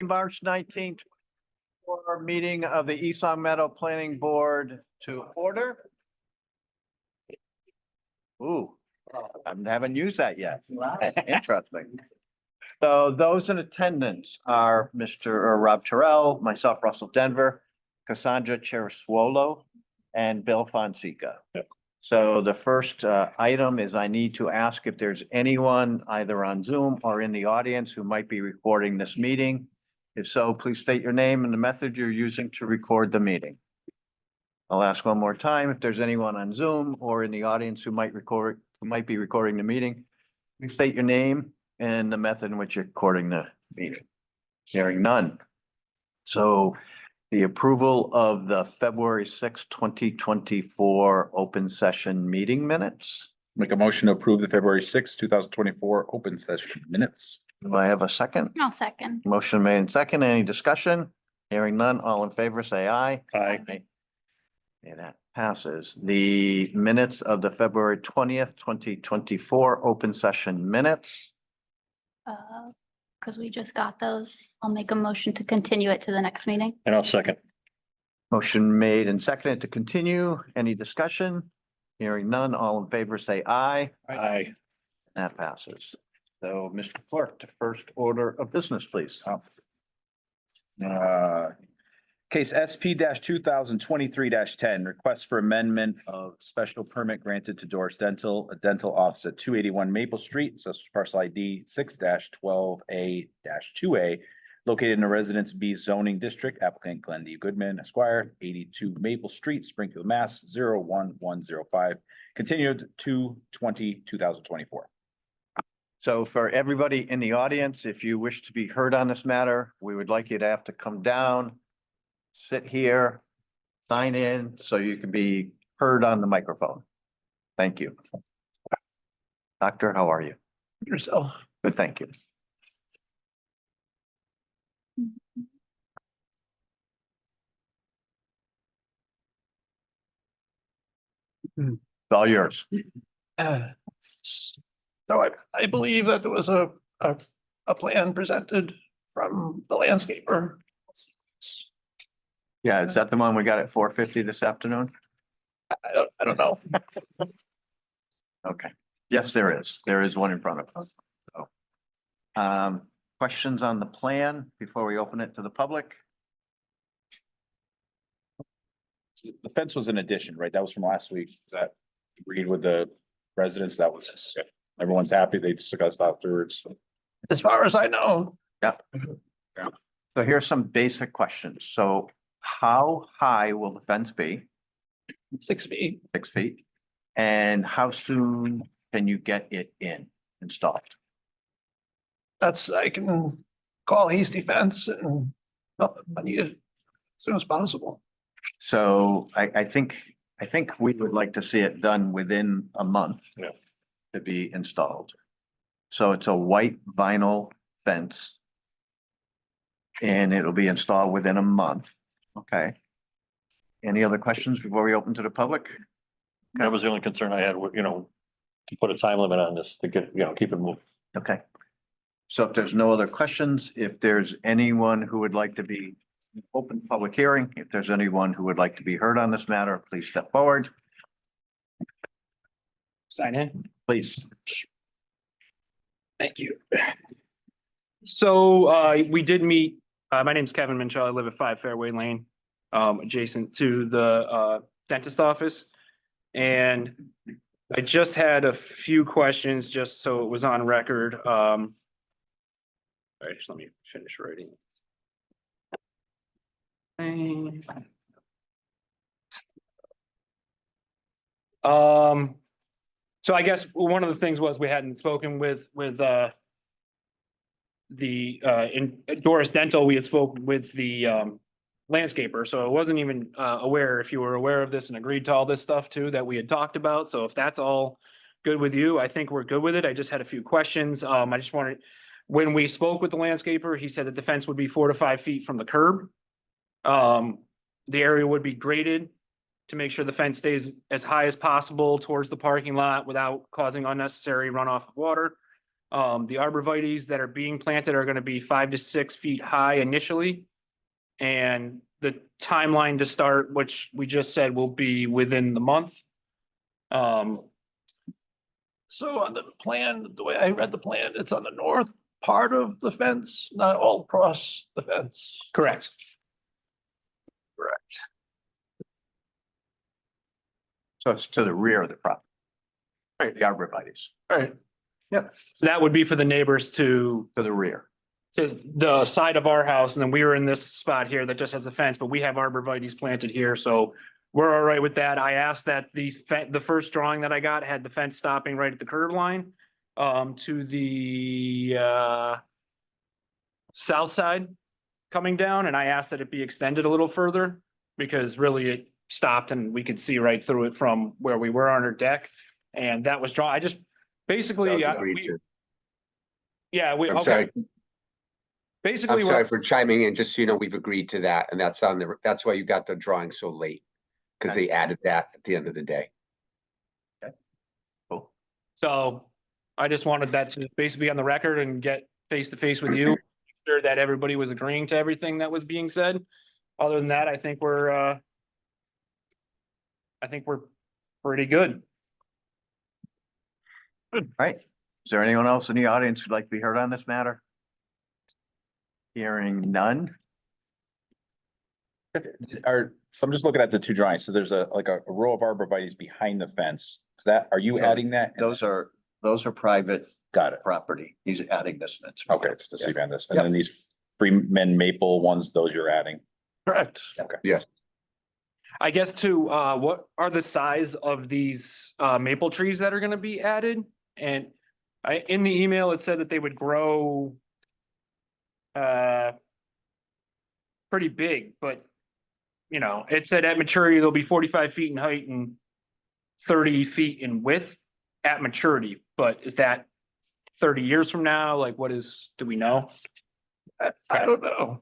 March 19th, for meeting of the East Long Meadow Planning Board to order. Ooh, I haven't used that yet. Interesting. So those in attendance are Mr. Rob Terrell, myself, Russell Denver, Cassandra Cherisuolo, and Bill Fonseca. Yep. So the first item is I need to ask if there's anyone either on Zoom or in the audience who might be recording this meeting. If so, please state your name and the method you're using to record the meeting. I'll ask one more time. If there's anyone on Zoom or in the audience who might be recording the meeting, please state your name and the method in which you're recording the meeting. Hearing none. So the approval of the February 6, 2024 open session meeting minutes. Make a motion to approve the February 6, 2024 open session minutes. Do I have a second? I'll second. Motion made and second. Any discussion? Hearing none. All in favor, say aye. Aye. And that passes. The minutes of the February 20th, 2024 open session minutes. Because we just got those, I'll make a motion to continue it to the next meeting. And I'll second. Motion made and seconded to continue. Any discussion? Hearing none. All in favor, say aye. Aye. That passes. So, Mr. Clerk, the first order of business, please. Case SP 2023 10, request for amendment of special permit granted to Doris Dental, a dental office at 281 Maple Street, Assessor's Parcel ID 6-12A 2A, located in the Residence B zoning district, applicant Glenn D. Goodman, Esquire, 82 Maple Street, Springfield, Mass. 01105, continued to 2024. So for everybody in the audience, if you wish to be heard on this matter, we would like you to have to come down, sit here, sign in, so you can be heard on the microphone. Thank you. Doctor, how are you? Yourself. Good, thank you. It's all yours. So I believe that there was a plan presented from the landscaper. Yeah, is that the one we got at 4:50 this afternoon? I don't know. Okay. Yes, there is. There is one in front of us. So, questions on the plan before we open it to the public? The fence was an addition, right? That was from last week. Is that agreed with the residents? That was, everyone's happy. They discussed afterwards. As far as I know, So here's some basic questions. So how high will the fence be? 6 feet. 6 feet? And how soon can you get it installed? I can call Hasty Fence and I need it as soon as possible. So I think we would like to see it done within a month. Yeah. To be installed. So it's a white vinyl fence. And it'll be installed within a month. Okay. Any other questions before we open to the public? That was the only concern I had, to put a time limit on this, to get, keep it moving. Okay. So if there's no other questions, if there's anyone who would like to be open public hearing, if there's anyone who would like to be heard on this matter, please step forward, Sign in. please. Thank you. So we did meet, my name's Kevin Minchell. I live at 5 Fairway Lane, adjacent to the dentist office. And I just had a few questions just so it was on record. All right, just let me finish writing. So I guess one of the things was we hadn't spoken with in Doris Dental, we had spoken with the landscaper, so I wasn't even aware if you were aware of this and agreed to all this stuff too that we had talked about. So if that's all good with you, I think we're good with it. I just had a few questions. I just wanted, when we spoke with the landscaper, he said that the fence would be 4 to 5 feet from the curb. The area would be graded to make sure the fence stays as high as possible towards the parking lot without causing unnecessary runoff of water. The arborvitaes that are being planted are gonna be 5 to 6 feet high initially. And the timeline to start, which we just said will be within the month. So on the plan, the way I read the plan, it's on the north part of the fence, not all across the fence. Correct. Correct. So it's to the rear of the property. Right. The arborvitae's, Right. So that would be for the neighbors to to the rear. the side of our house, and then we were in this spot here that just has a fence, but we have arborvitae's planted here, so we're all right with that. I asked that the first drawing that I got had the fence stopping right at the curb line, to the south side coming down, and I asked that it be extended a little further, because really it stopped and we could see right through it from where we were on our deck, and that was drawn, I just, basically, That was agreed to. yeah, I'm okay. sorry, Basically, I'm sorry for chiming in, just so you know, we've agreed to that, and that's on the, that's why you got the drawing so late. Because they added that at the end of the day. Cool. so I just wanted that to basically be on the record and get face to face with you. Sure that everybody was agreeing to everything that was being said. Other than that, I think we're pretty good. Right. Is there anyone else in the audience who'd like to be heard on this matter? Hearing none. So I'm just looking at the two drawings. So there's like a row of arborvitae's behind the fence. Is that, are you So adding that? Those are private Got it. property. He's adding this fence. Okay, it's the see on this. And then these Freeman maple ones, those you're adding. Correct. Yes, I guess to, what are the size of these, maple trees that are gonna be added? And in the email, it said that they would grow pretty big, but you know, it said at maturity, they'll be 45 feet in height and 30 feet in width at maturity, but is that 30 years from now? Like, do we know? I don't know.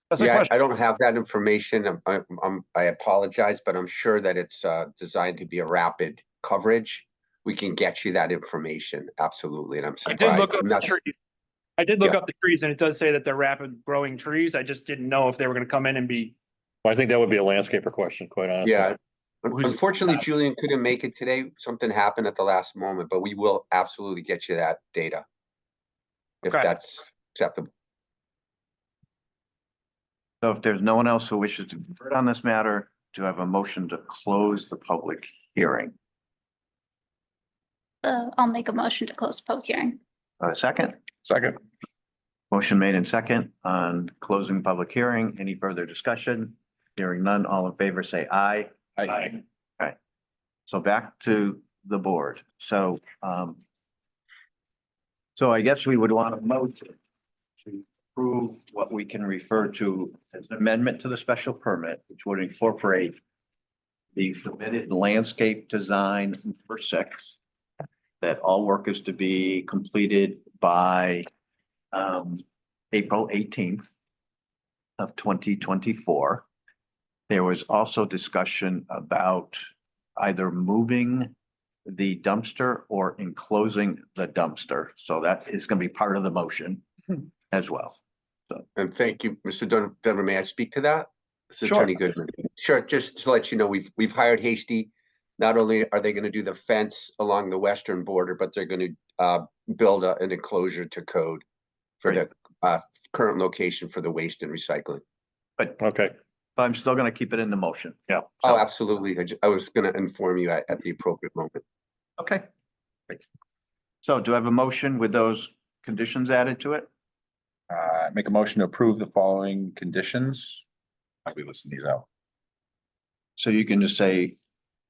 That's a yeah, question. I don't have that information. I apologize, but I'm sure that it's designed to be a rapid coverage. We can get you that information, absolutely, and I'm I did surprised. look up I'm the not- trees. I did look Yeah. up the trees and it does say that they're rapid growing trees. I just didn't know if they were gonna come in and be, I think that would be a landscaper question, quite honestly. Yeah, Who's- unfortunately, Julian couldn't make it today. Something happened at the last moment, but we will absolutely get you that data. If Okay. that's acceptable. So if there's no one else who wishes to be heard on this matter, do I have a motion to close the public hearing? I'll make a motion to close the public hearing. A second? Second. Motion made in second on closing public hearing. Any further discussion? Hearing none, all in favor, say aye. Aye. Okay. So back to the board. So I guess we would want a motion to approve what we can refer to as an amendment to the special permit, which would incorporate the submitted landscape design number 6, that all work is to be completed by April 18th of 2024. There was also discussion about either moving the dumpster or enclosing the dumpster. So that is going to be part of the motion as well. And thank you, Mr. Denver. May I speak to that? This is Sure. Attorney Goodman. Sure, just to let you know, we've hired Hasty. Not only are they gonna do the fence along the western border, but they're gonna build an enclosure to code for the current location for the waste and recycling. Okay, But I'm still going to keep it in the motion. yeah. Oh, absolutely. I was gonna inform you at the appropriate moment. Okay. Great. So do I have a motion with those conditions added to it? Make a motion to approve the following conditions. Let me listen these out. So you can just say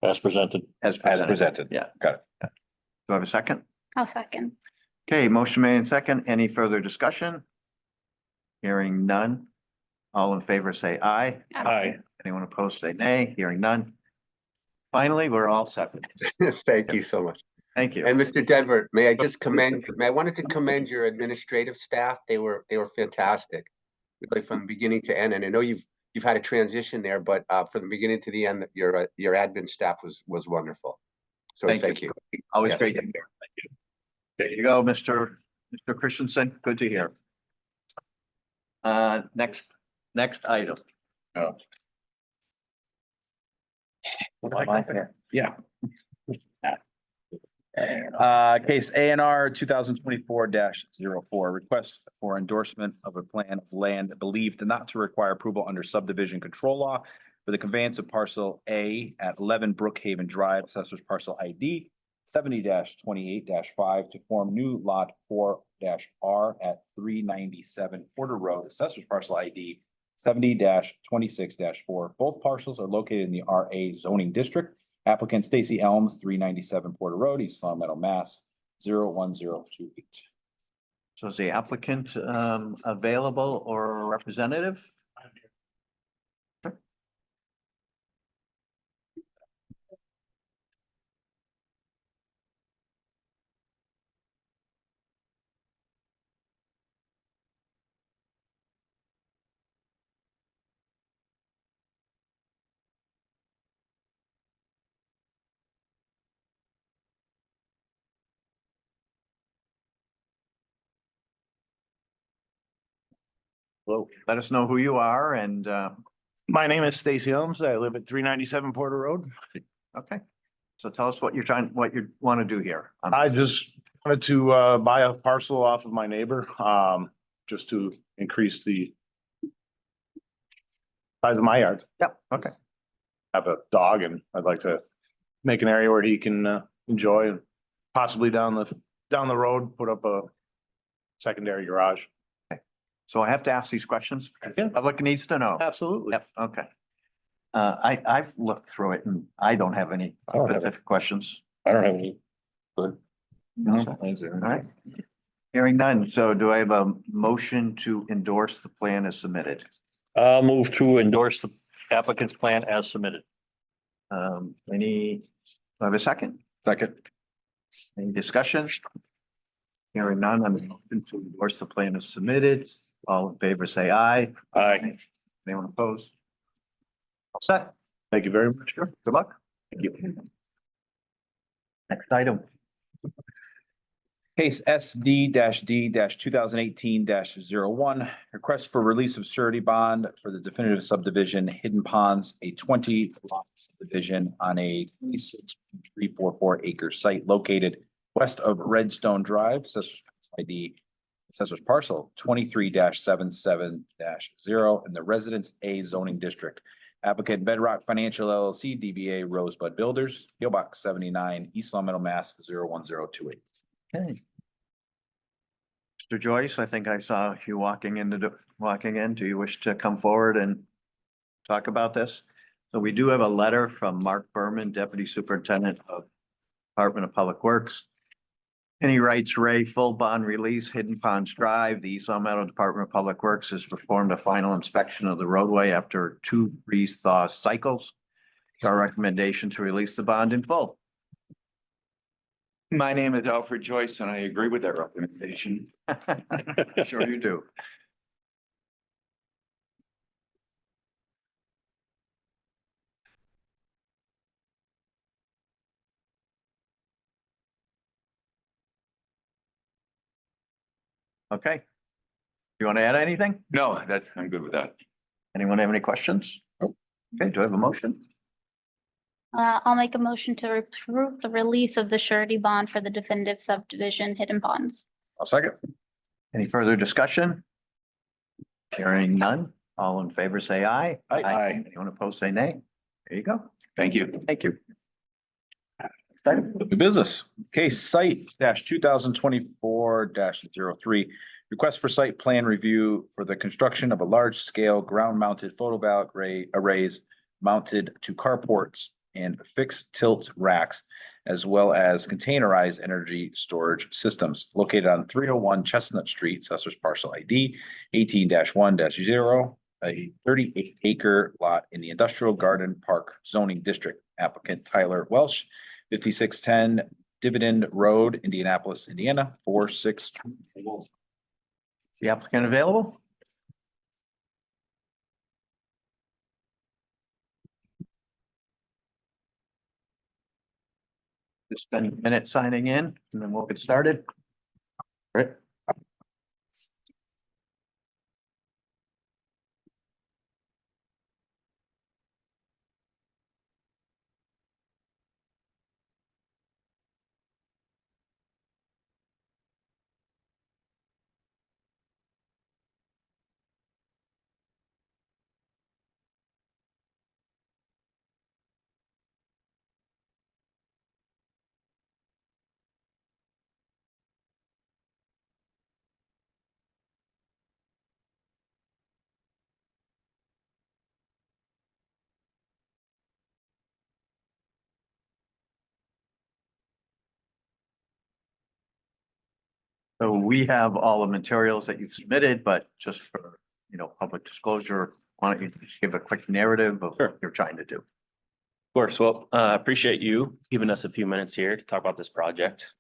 As presented. as As presented. Yeah. Got it. Do I have a second? I'll second. Okay, motion made in second. Any further discussion? Hearing none. All in favor, say aye. Aye. Anyone opposed, say nay. Hearing none. Finally, we're all set. with this. Thank you so much. Thank you. And Mr. Denver, I wanted to commend your administrative staff. They were fantastic. Really from beginning to end. And I know you've had a transition there, but from the beginning to the end, your admin staff was wonderful. So Thank thank you. you. Always Yes. great to hear. Thank you. There you go, Mr. Christensen. Good to hear. Next item. Yeah. Case ANR 2024-04, request for endorsement of a plan of land believed not to require approval under subdivision control law for the conveyance of parcel A at 11 Brookhaven Drive, assessors parcel ID 70-28-5 to form new lot 4-R at 397 Porter Road, assessors parcel ID 70-26-4. Both parcels are located in the RA zoning district. Applicant Stacy Elms, 397 Porter Road, East Long Meadow, Mass. 01028. So is the applicant available or a representative? Well, let us know who you are and My name is Stacy Holmes. I live at 397 Porter Road. okay. So tell us what you want to do here. I just wanted to buy a parcel off of my neighbor, just to increase the size of my yard. Yep, okay. I have a dog and I'd like to make an area where he can enjoy and possibly down the road, put up a secondary garage. So I have to ask these questions. Yeah. Public needs to know. Absolutely. Yep, okay. I've looked through it and I don't have any I don't have specific questions. I don't have any. Good. All right. Hearing none. So do I have a motion to endorse the plan as submitted? I'll move to endorse the applicant's plan as submitted. Do I have a second? Second. Any discussion? Hearing none, I'm motion to endorse the plan as submitted. All in favor, say aye. Aye. Anyone opposed? All set. Thank you very much. Sure. Good luck. Thank you. Next item. Case SD D 2018-01, request for release of surety bond for the definitive subdivision Hidden Ponds, a 20 lot subdivision on a 6.344 acre site located west of Redstone Drive, assessors ID, assessors parcel 23-77-0 in the Residence A zoning district. Applicant Bedrock Financial LLC, DBA Rosebud Builders, PO Box 79, East Long Meadow, Mass. 01028. Okay. Mr. Joyce, I think I saw you walking in. Do you wish to come forward and talk about this? So we do have a letter from Mark Berman, Deputy Superintendent of Department of Public Works. And he writes, Ray, full bond release, Hidden Ponds Drive. The East Long Meadow Department of Public Works has performed a final inspection of the roadway after 2 freeze-thaw cycles. It's our recommendation to release the bond in full. My name is Alfred Joyce and I agree with that recommendation. Sure you do. Okay. You want to add anything? No, I'm good with that. Anyone have any questions? Okay, do I have a motion? I'll make a motion to approve the release of the surety bond for the definitive subdivision Hidden Ponds. I'll second. Any further discussion? Hearing none. All in favor, say aye. Aye. Anyone opposed, say nay. There you go. Thank you. Thank you. Next item. New business, case site 2024-03. Request for site plan review for the construction of a large scale ground mounted photovoltaic arrays mounted to carports and fixed tilt racks, as well as containerized energy storage systems located on 301 Chestnut Street, assessors parcel ID 18-1-0, a 38 acre lot in the Industrial Garden Park zoning district. Applicant Tyler Welsh, 5610 Dividend Road, Indianapolis, Indiana, 462. Is the applicant available? Just spend a minute signing in and then we'll get started. Right. So we have all the materials that you've submitted, but just for, public disclosure, why don't you just give a quick narrative of Sure. what you're trying to do? Of course. Well, appreciate you giving us a few minutes here to talk about this project.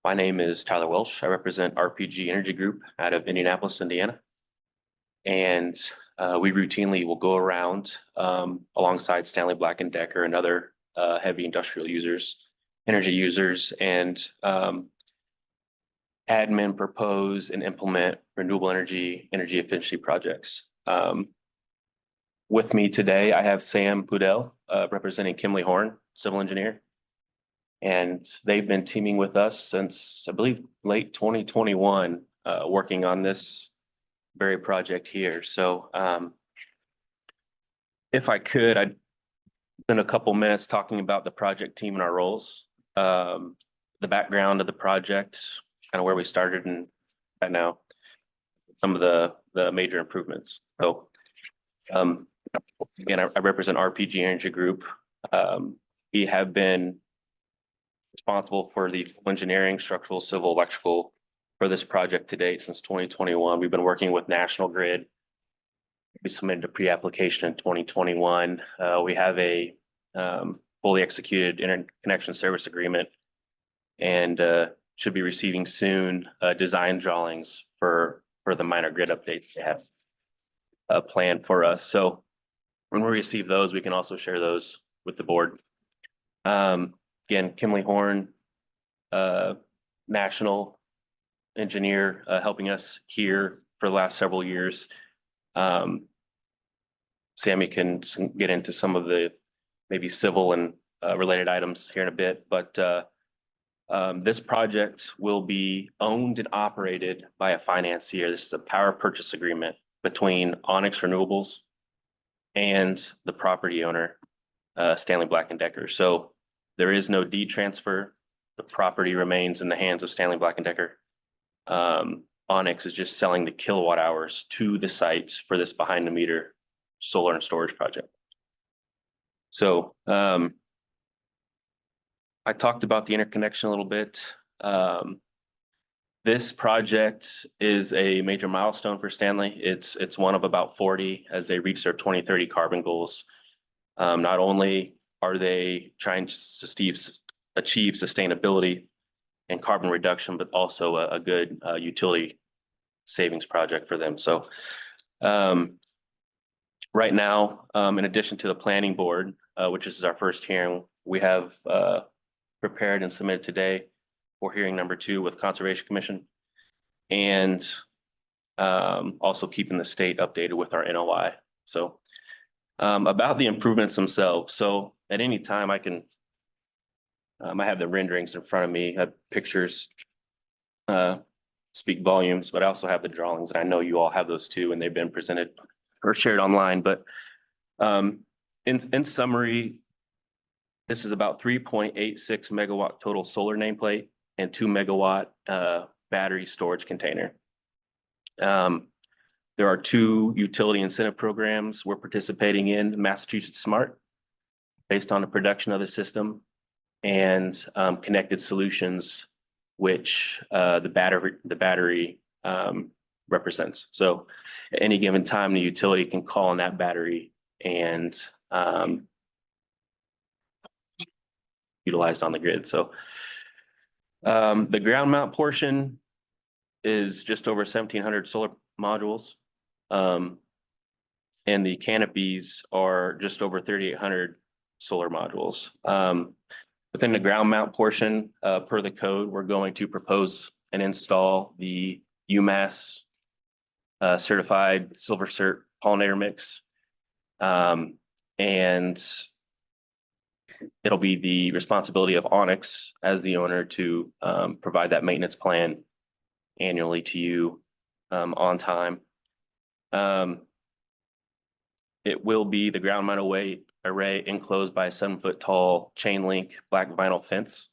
My name is Tyler Welsh. I represent RPG Energy Group out of Indianapolis, Indiana. And we routinely will go around alongside Stanley Black & Decker and other heavy industrial users, energy users, and admin, propose and implement renewable energy efficiency projects. With me today, I have Sam Pudell, representing Kimley Horn, civil engineer. And they've been teaming with us since, I believe, late 2021, working on this very project here. So if I could, I'd spend a couple minutes talking about the project team and our roles, the background of the project, kind of where we started and right now, some of the major improvements. So again, I represent RPG Energy Group. We have been responsible for the engineering, structural, civil, electrical for this project to date since 2021. We've been working with National Grid. We submitted a pre-application in 2021. We have a fully executed interconnection service agreement and should be receiving soon design drawings for the minor grid updates they have planned for us. So when we receive those, we can also share those with the board. Again, Kimley Horn, national engineer, helping us here for the last several years. Sammy can get into some of the maybe civil and related items here in a bit, but this project will be owned and operated by a financier. This is a power purchase agreement between Onyx Renewables and the property owner, Stanley Black & Decker. So there is no deed transfer. The property remains in the hands of Stanley Black & Decker. Onyx is just selling the kilowatt hours to the site for this behind the meter solar and storage project. So I talked about the interconnection a little bit. This project is a major milestone for Stanley. It's one of about 40 as they reach their 2030 carbon goals. Not only are they trying to achieve sustainability and carbon reduction, but also a good utility savings project for them. So right now, in addition to the planning board, which is our first hearing, we have prepared and submitted today for hearing number 2 with Conservation Commission, and also keeping the state updated with our NOI. So about the improvements themselves. So at any time I can, I have the renderings in front of me, I have pictures speak volumes, but I also have the drawings, and I know you all have those too, and they've been presented or shared online. But in summary, this is about 3.86 megawatt total solar nameplate and 2 megawatt battery storage container. There are 2 utility incentive programs we're participating in, Massachusetts Smart, based on the production of the system, and Connected Solutions, which the battery represents. So at any given time, the utility can call on that battery and utilized on the grid. So the ground mount portion is just over 1,700 solar modules. And the canopies are just over 3,800 solar modules. Within the ground mount portion, per the code, we're going to propose and install the UMass certified silver cert pollinator mix. And it'll be the responsibility of Onyx as the owner to provide that maintenance plan annually to you on time. It will be the ground mount array enclosed by a 7-foot tall chain link black vinyl fence.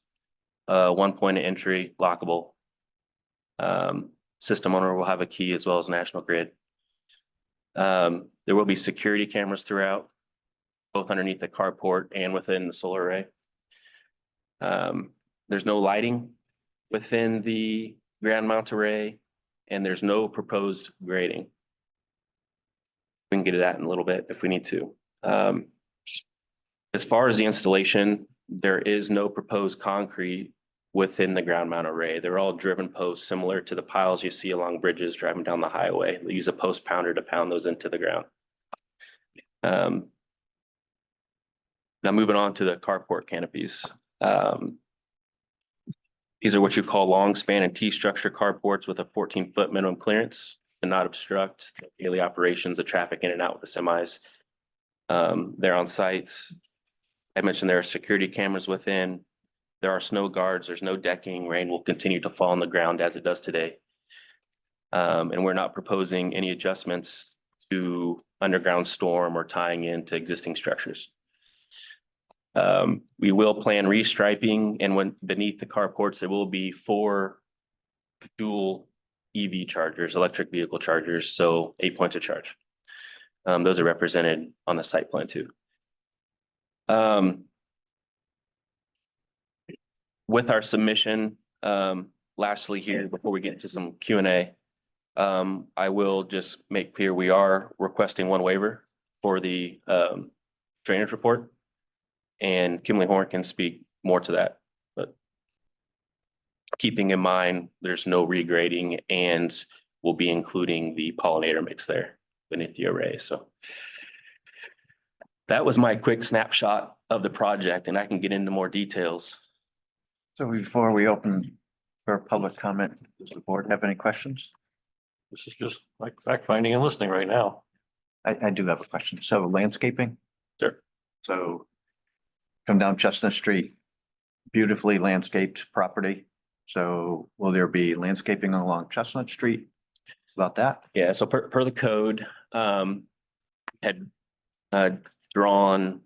1 point of entry, lockable. System owner will have a key as well as National Grid. There will be security cameras throughout, both underneath the carport and within the solar array. There's no lighting within the ground mount array, and there's no proposed grading. We can get to that in a little bit if we need to. As far as the installation, there is no proposed concrete within the ground mount array. They're all driven posts similar to the piles you see along bridges driving down the highway. They use a post pounder to pound those into the ground. Now moving on to the carport canopies. These are what you call long span and T-structure carports with a 14-foot minimum clearance to not obstruct the daily operations of traffic in and out with the semis. They're on site. I mentioned there are security cameras within. There are snow guards. There's no decking. Rain will continue to fall on the ground as it does today. And we're not proposing any adjustments to underground storm or tying into existing structures. We will plan restriping, and when beneath the carports, there will be 4 dual EV chargers, electric vehicle chargers, so 8 points of charge. Those are represented on the site plan too. With our submission, lastly here, before we get into some Q&A, I will just make clear we are requesting 1 waiver for the drainage report. And Kimberly Horn can speak more to that, but keeping in mind, there's no regrading and we'll be including the pollinator mix there beneath the array. So that was my quick snapshot of the project, and I can get into more details. So before we open for public comment, does the board have any questions? This is just like fact finding and listening right now. I do have a question. So landscaping? Sure. So come down Chestnut Street, beautifully landscaped property. So will there be landscaping along Chestnut Street? About that? Yeah, so per the code, had drawn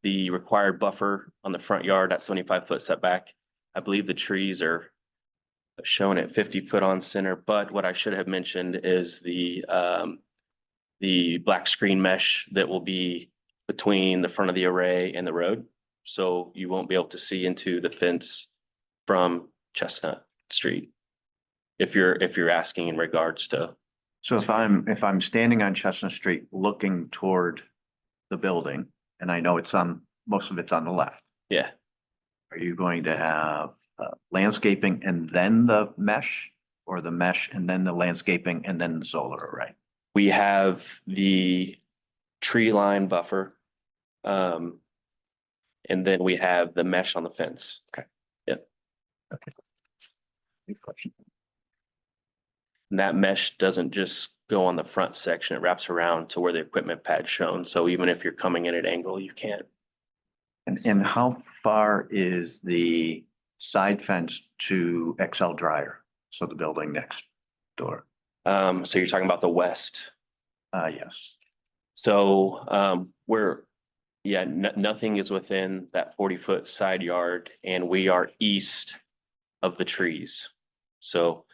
the required buffer on the front yard at 75-foot setback. I believe the trees are shown at 50-foot on center, but what I should have mentioned is the black screen mesh that will be between the front of the array and the road. So you won't be able to see into the fence from Chestnut Street. If you're asking in regards to. So if I'm standing on Chestnut Street looking toward the building, and I know most of it's on the left, Yeah, are you going to have landscaping and then the mesh, or the mesh and then the landscaping and then the solar array? we have the tree line buffer. And then we have the mesh on the fence. Okay. Yep. Okay. Good question. And that mesh doesn't just go on the front section, it wraps around to where the equipment pad's shown. So even if you're coming in at angle, you can't. And how far is the side fence to XL Dryer? So the building next door? So you're talking about the west. Yes. So nothing is within that 40-foot side yard, and we are east of the trees. So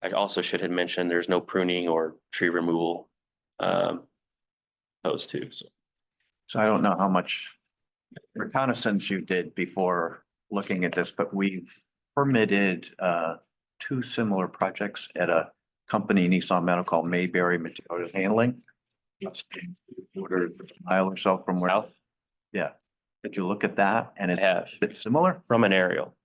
I also should have mentioned there's no pruning or tree removal those two. So I don't know how much reconnaissance you did before looking at this, but we've permitted 2 similar projects at a company in East Long Meadow called Mayberry Materials Handling. Ordered a mile or so from where. South? Yeah. Did you look at that? And it Have. it's similar? From an aerial.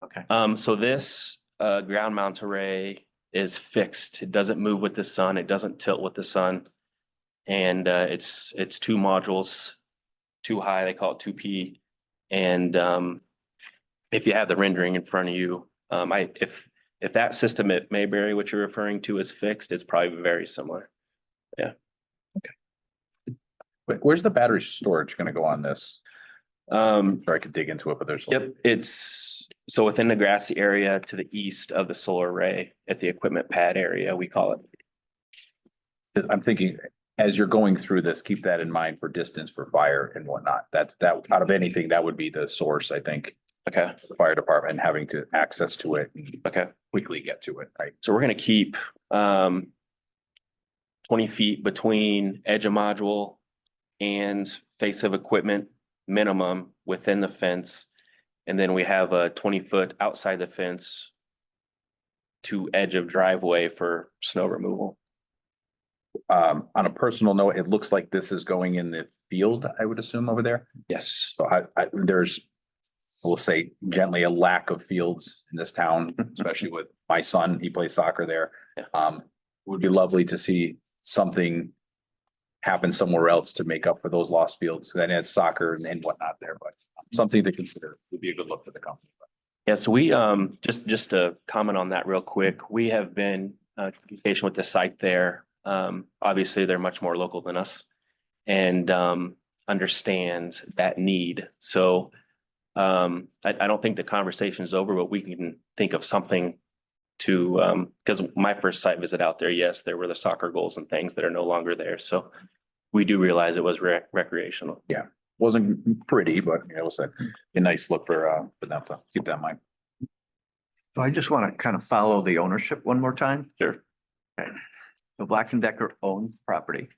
Okay. So this ground mount array is fixed. It doesn't move with the sun. It doesn't tilt with the sun. And it's 2 modules, 2 high, they call it 2P. And if you have the rendering in front of you, if if that system at Mayberry, which you're referring to, is fixed, it's probably very similar. Where's the battery storage gonna go on this? Sorry, I could dig into it, but there's. Yep, it's so within the grassy area to the east of the solar array at the equipment pad area, we call it. I'm thinking, as you're going through this, keep that in mind for distance for fire and whatnot. That out of anything, that would be the source, I think. Okay, The fire department and having to access to it and okay. quickly get to it, right? So we're gonna keep 20 feet between edge of module and face of equipment minimum within the fence. And then we have a 20-foot outside the fence to edge of driveway for snow removal. On a personal note, it looks like this is going in the field, I would assume over there. Yes. So there's, we'll say gently, a lack of fields in this town, especially with my son, he plays soccer there. Yeah. It would be lovely to see something happen somewhere else to make up for those lost fields. Then it's soccer and whatnot there, but something to consider would be a good look for the company. Yeah, so we, just to comment on that real quick, we have been in communication with the site there. Obviously, they're much more local than us and understand that need. So I don't think the conversation is over, but we can think of something to, because my first site visit out there, yes, there were the soccer goals and things that are no longer there. So we do realize it was recreational. Wasn't pretty, but it was a nice look for them to keep that in mind. So I just want to kind of follow the ownership one more time. Sure. Okay. So Black and Decker owns property.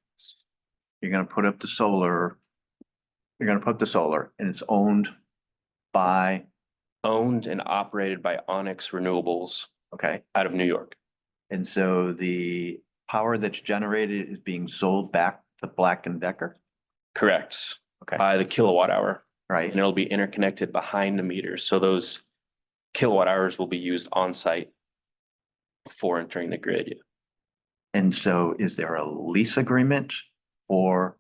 You're gonna put up the solar. You're gonna put the solar and it's owned by, Owned and operated by Onyx Renewables okay. out of New York. And so the power that's generated is being sold back to Black and Decker, Correct. Okay. By the kilowatt hour. right? And it'll be interconnected behind the meters. So those kilowatt hours will be used on site before entering the grid. And so is there a lease agreement for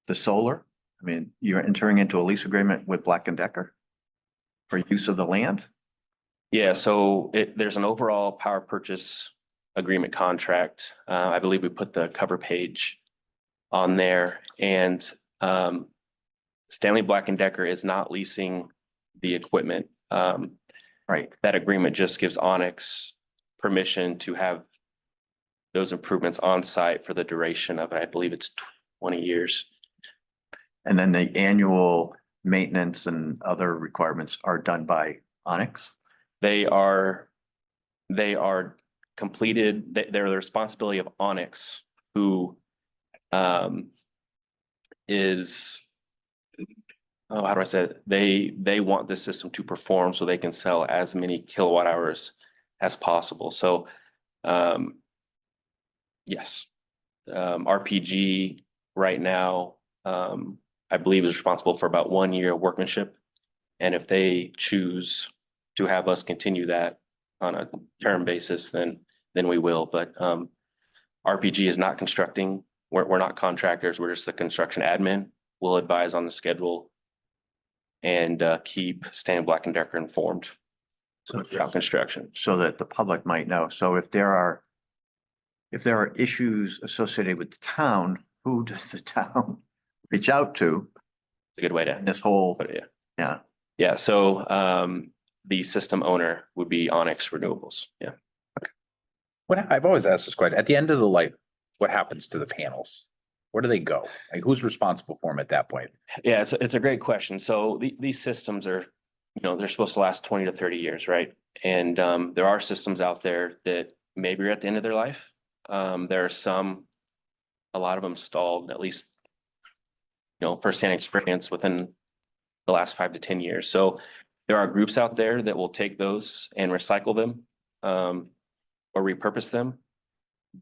the solar? I mean, you're entering into a lease agreement with Black and Decker for use of the land? Yeah, so there's an overall power purchase agreement contract. I believe we put the cover page on there and Stanley Black and Decker is not leasing the equipment. Right. That agreement just gives Onyx permission to have those improvements on site for the duration of it. I believe it's 20 years. And then the annual maintenance and other requirements are done by Onyx? They are completed, they're the responsibility of Onyx, who is, oh, how do I say it? They want this system to perform so they can sell as many kilowatt hours as possible. So yes, RPG right now, I believe is responsible for about 1 year of workmanship. And if they choose to have us continue that on a term basis, then we will. But RPG is not constructing. We're not contractors. We're just the construction admin. We'll advise on the schedule and keep Stanley Black and Decker informed about construction. So that the public might know. So if there are issues associated with the town, who does the town reach out to It's a good way to in this whole, put it. yeah, Yeah, so the system owner would be Onyx Renewables. Yeah. What I've always asked this question, at the end of the life, what happens to the panels? Where do they go? Like, who's responsible for them at that point? Yeah, it's a great question. So these systems are, they're supposed to last 20 to 30 years, right? And there are systems out there that maybe are at the end of their life. There are some, a lot of them stalled, at least, firsthand experience within the last 5 to 10 years. So there are groups out there that will take those and recycle them or repurpose them.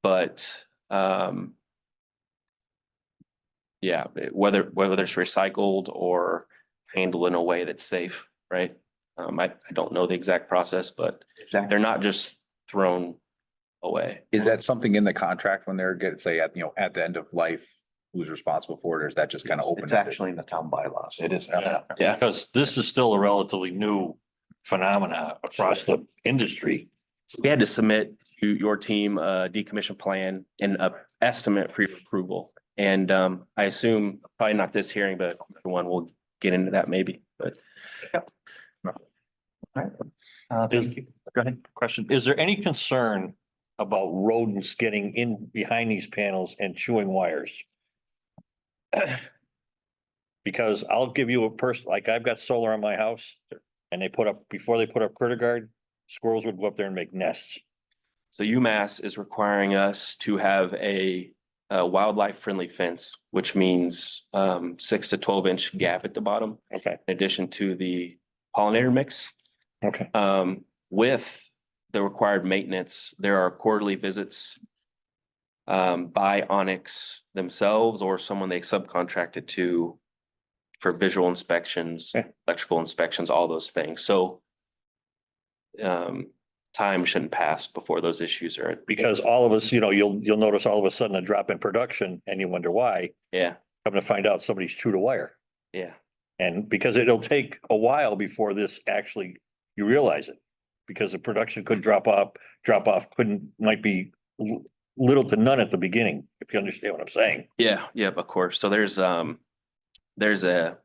But yeah, whether it's recycled or handled in a way that's safe, right? I don't know the exact process, but they're not just thrown away. Is that something in the contract when they're say at the end of life, who's responsible for it? Or is that just kind of open? it's actually in the town bylaws. It is. Yeah. Because this is still a relatively new phenomena across the industry. We had to submit to your team a decommission plan and a estimate for your approval. And I assume probably not this hearing, but one will get into that maybe, but. Go ahead. Question, is there any concern about rodents getting in behind these panels and chewing wires? Because I'll give you a like I've got solar on my house and before they put up critter guard, squirrels would go up there and make nests. So UMass is requiring us to have a wildlife friendly fence, which means 6 to 12-inch gap at the bottom, Okay, in addition to the pollinator mix. okay. With the required maintenance, there are quarterly visits by Onyx themselves or someone they subcontracted to for visual inspections, Okay. electrical inspections, all those things. So time shouldn't pass before those issues are. Because all of us, you'll notice all of a sudden a drop in production and you wonder why. Yeah, Come to find out somebody's chewed a wire. yeah, And because it'll take a while before this actually, you realize it. Because the production could drop off, might be little to none at the beginning, if you understand what I'm saying. yeah, of course. So there's a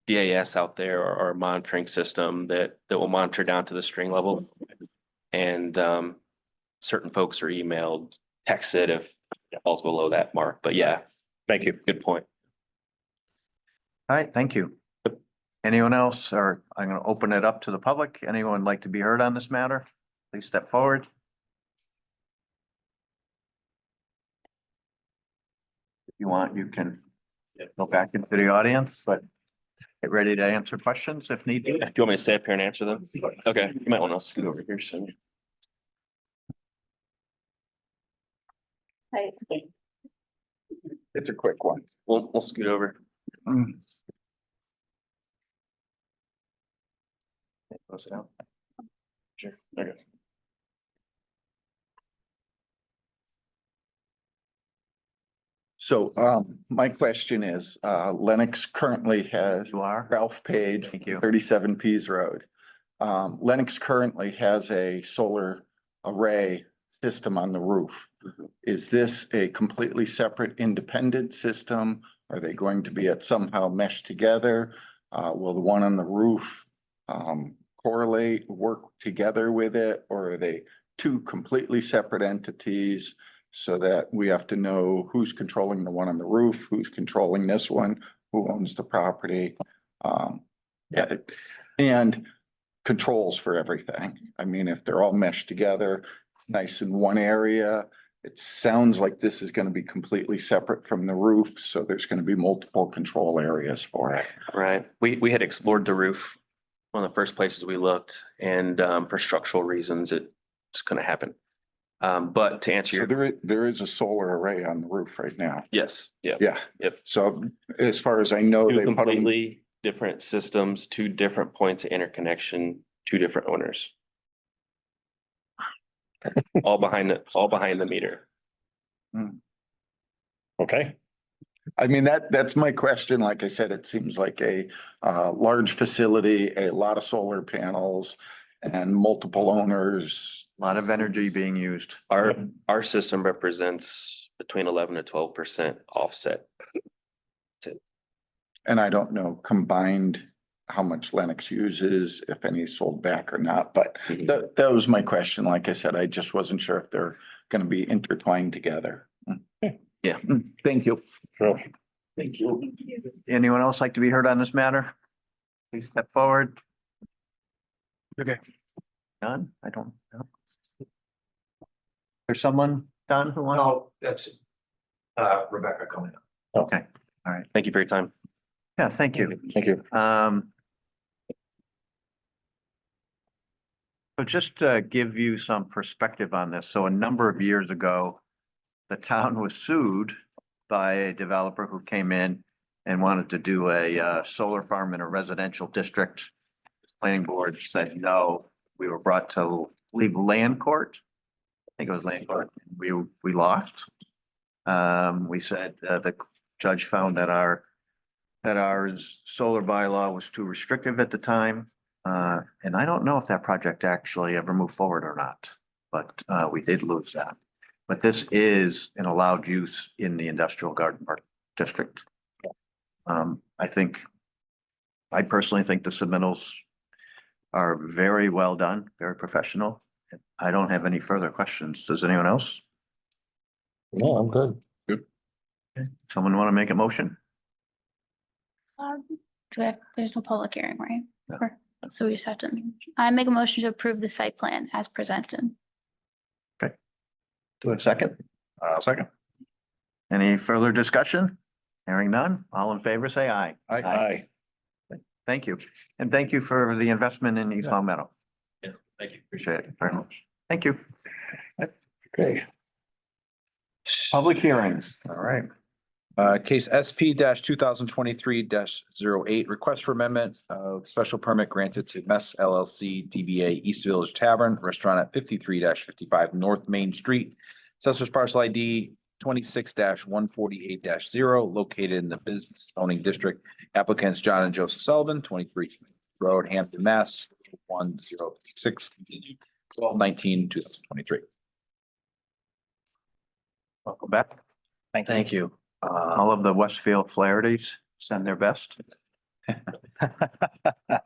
DAS out there or a monitoring system that will monitor down to the string level. And certain folks are emailed, texted if it falls below that mark. But yeah, Thank you. good point. All right, thank you. Anyone else, or I'm gonna open it up to the public. Anyone like to be heard on this matter? Please step forward. If you want, you can go back into the audience, but get ready to answer questions if need be. Do you want me to stay up here and answer them? Okay, you might want to scoot over here soon. It's a quick one. We'll scoot over. Close it out. Sure. Okay. So my question is, Lennox currently has You are? Ralph Page, Thank you. 37 Pease Road. Lennox currently has a solar array system on the roof. Is this a completely separate independent system? Are they going to be somehow meshed together? Will the one on the roof correlate, work together with it? Or are they two completely separate entities? So that we have to know who's controlling the one on the roof, who's controlling this one, who owns the property. And controls for everything. I mean, if they're all meshed together, it's nice in one area. It sounds like this is going to be completely separate from the roof, so there's going to be multiple control areas for it. Right. We had explored the roof, one of the first places we looked, and for structural reasons, it just couldn't happen. But to answer So your, there is a solar array on the roof right now. yes, yeah. Yeah. Yep. So as far as I know, Two they put them, completely different systems, two different points of interconnection, two different owners. All behind the meter. Okay, I mean, that's my question. Like I said, it seems like a large facility, a lot of solar panels and multiple owners. A lot of energy being used. Our system represents between 11 to 12% offset. And I don't know combined how much Lennox uses, if any is sold back or not, but that was my question. Like I said, I just wasn't sure if they're gonna be intertwined together. Yeah. Thank you. so Thank you. Anyone else like to be heard on this matter? Please step forward. Okay. None? I don't know. There's someone, Don, who wants? No, that's Rebecca coming up. Okay, Thank you for your time. yeah, thank you. thank you. So just to give you some perspective on this, so a number of years ago, the town was sued by a developer who came in and wanted to do a solar farm in a residential district. Planning board said no. We were brought to leave land court. I think it was land court. We lost. We said the judge found that our solar bylaw was too restrictive at the time. And I don't know if that project actually ever moved forward or not, but we did lose that. But this is an allowed use in the industrial garden park district. I personally think the submittals are very well done, very professional. I don't have any further questions. Does anyone else? No, I'm good. Someone want to make a motion? There's no public hearing, right? No. So we just have to, I make a motion to approve the site plan as presented. Do a second? Second. Any further discussion? Hearing none, all in favor, say aye. Aye. Thank you. And thank you for the investment in East Long Meadow. Yeah, thank you. Appreciate it very much. Thank you. Okay. Public hearings. All right. Case SP 2023-08, request for amendment of special permit granted to Mess LLC DBA East Village Tavern Restaurant at 53-55 North Main Street. Assessors parcel ID 26-148-0, located in the business zoning district. Applicants John and Joseph Sullivan, 23 Road, Hampton, Mass. 1036, 12/19/2023. Welcome back. Thank you. All of the Westfield Flaherty's send their best.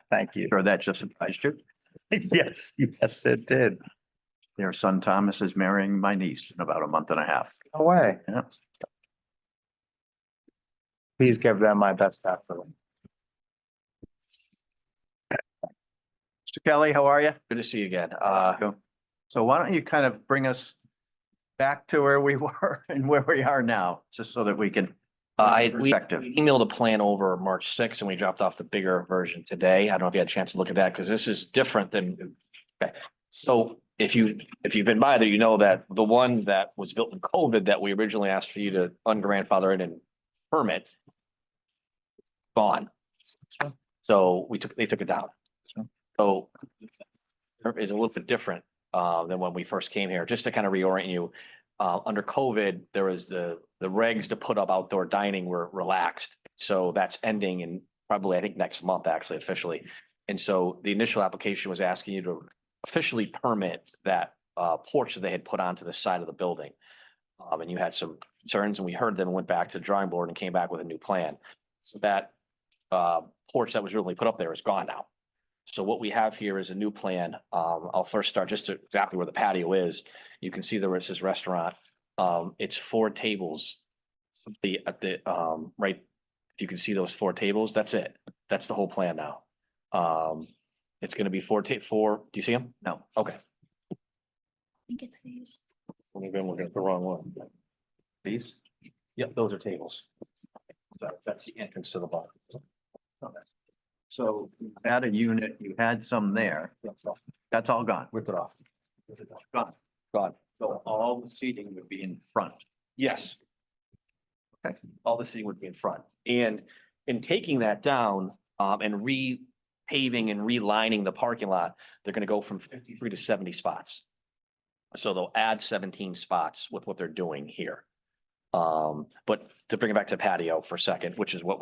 Thank you. Sure, that just surprised you. Yes, yes, it did. Their son Thomas is marrying my niece in about a month and a half. No way. Yeah. Please give them my best afternoon. Mr. Kelly, how are you? Good to see you again. So why don't you kind of bring us back to where we were and where we are now, just so that we can. We Perspective. emailed a plan over March 6th and we dropped off the bigger version today. I don't know if you had a chance to look at that because this is different than. Okay, so if you've been by there, you know that the one that was built in COVID that we originally asked for you to ungrandfather it and permit. Gone. So they took it down. So it's a little bit different than when we first came here, just to kind of reorient you. Under COVID, there was the regs to put up outdoor dining were relaxed. So that's ending in probably, I think, next month, actually, officially. And so the initial application was asking you to officially permit that porch that they had put onto the side of the building. And you had some concerns, and we heard them and went back to the drawing board and came back with a new plan. So that porch that was originally put up there is gone now. So what we have here is a new plan. I'll first start just to exactly where the patio is. You can see there where it says restaurant. It's 4 tables. Right, if you can see those 4 tables, that's it. That's the whole plan now. It's gonna be 4, do you see them? No. Okay. I think it's these. Maybe I'm looking at the wrong one. These? Yep, those are tables. That's the entrance to the bar. So you had a unit, you had some there. That's all gone. Ripped it off. Gone. Gone. So all the seating would be in front. Yes. Okay. All the seating would be in front. And in taking that down, and repaving and relining the parking lot, they're gonna go from 53 to 70 spots. So they'll add 17 spots with what they're doing here. But to bring it back to patio for a second, which is what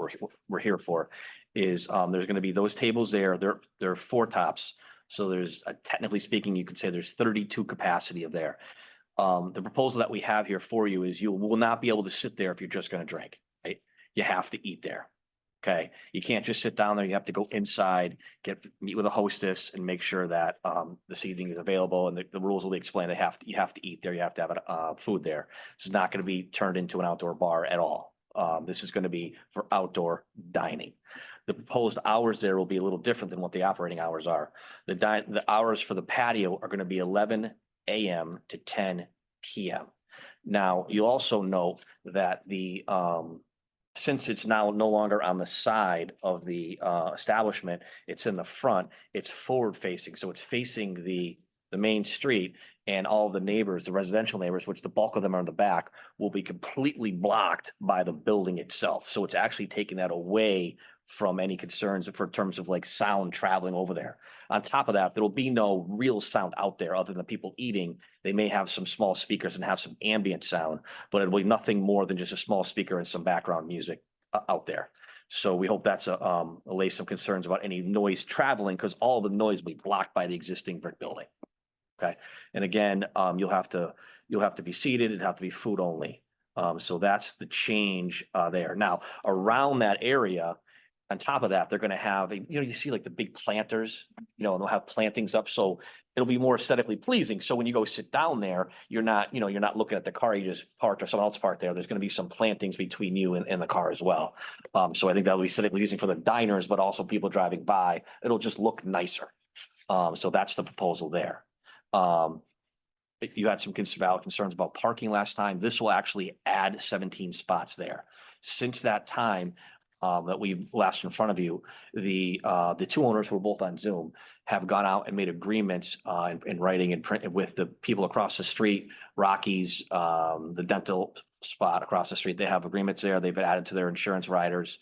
we're here for, is there's gonna be those tables there. They're 4 tops. So there's technically speaking, you could say there's 32 capacity of there. The proposal that we have here for you is you will not be able to sit there if you're just gonna drink, right? You have to eat there. Okay, you can't just sit down there. You have to go inside, meet with a hostess and make sure that the seating is available, and the rules will be explained. You have to eat there. You have to have food there. This is not going to be turned into an outdoor bar at all. This is going to be for outdoor dining. The proposed hours there will be a little different than what the operating hours are. The hours for the patio are going to be 11 a.m. to 10 p.m. Now, you also note that since it's now no longer on the side of the establishment, it's in the front, it's forward facing. So it's facing the main street, and all the neighbors, the residential neighbors, which the bulk of them are in the back, will be completely blocked by the building itself. So it's actually taking that away from any concerns in terms of like sound traveling over there. On top of that, there will be no real sound out there other than the people eating. They may have some small speakers and have some ambient sound, but it'll be nothing more than just a small speaker and some background music out there. So we hope that's allay some concerns about any noise traveling, because all the noise will be blocked by the existing brick building. Okay, and again, you'll have to be seated, it'd have to be food only. So that's the change there. Now, around that area, on top of that, they're gonna have, you see like the big planters, and they'll have plantings up, so it'll be more aesthetically pleasing. So when you go sit down there, you're not looking at the car you just parked or someone else parked there. There's gonna be some plantings between you and the car as well. So I think that'll be aesthetically pleasing for the diners, but also people driving by. It'll just look nicer. So that's the proposal there. You had some valid concerns about parking last time. This will actually add 17 spots there. Since that time, that we last in front of you, the two owners who were both on Zoom have gone out and made agreements in writing and print with the people across the street, Rockies, the dental spot across the street. They have agreements there. They've added to their insurance riders.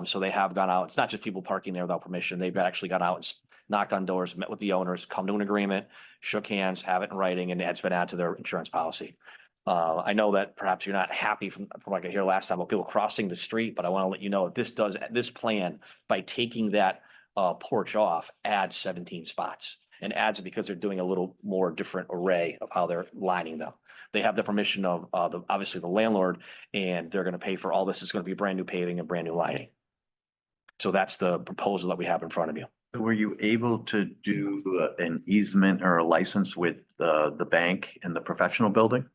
So they have gone out. It's not just people parking there without permission. They've actually gone out and knocked on doors, met with the owners, come to an agreement, shook hands, have it in writing, and it's been added to their insurance policy. I know that perhaps you're not happy from what I could hear last time about people crossing the street, but I want to let you know that this plan, by taking that porch off, adds 17 spots, and adds it because they're doing a little more different array of how they're lining them. They have the permission of obviously the landlord, and they're going to pay for all this. It's going to be brand new paving and brand new lighting. So that's the proposal that we have in front of you. Were you able to do an easement or a license with the bank and the professional building?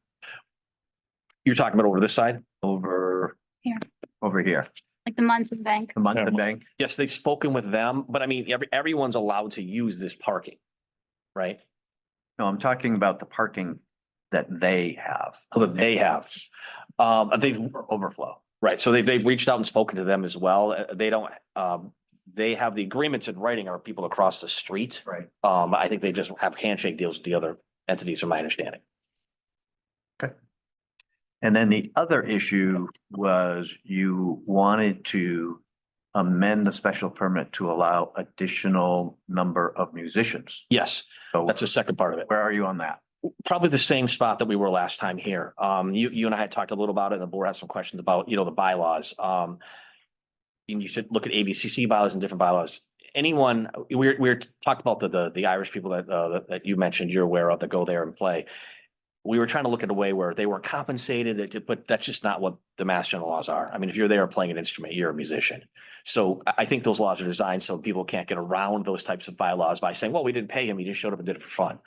You're talking about over this side? Over Here. Over here, Like the Munson Bank. the Munson Bank? Yes, they've spoken with them, but I mean, everyone's allowed to use this parking, right? No, I'm talking about the parking that they have. That they have. They've Overflow. Right, so they've reached out and spoken to them as well. They don't, they have the agreements in writing are people across the street. Right. I think they just have handshake deals with the other entities, from my understanding. And then the other issue was you wanted to amend the special permit to allow additional number of musicians. Yes, So that's the second part of it. where are you on that? Probably the same spot that we were last time here. You and I had talked a little about it, and the board had some questions about, the bylaws. And you should look at ABCC bylaws and different bylaws. Anyone, we're talked about the Irish people that you mentioned you're aware of that go there and play. We were trying to look at a way where they were compensated, but that's just not what the Mass General laws are. I mean, if you're there playing an instrument, you're a musician. So I think those laws are designed so people can't get around those types of bylaws by saying, well, we didn't pay him, he just showed up and did it for fun.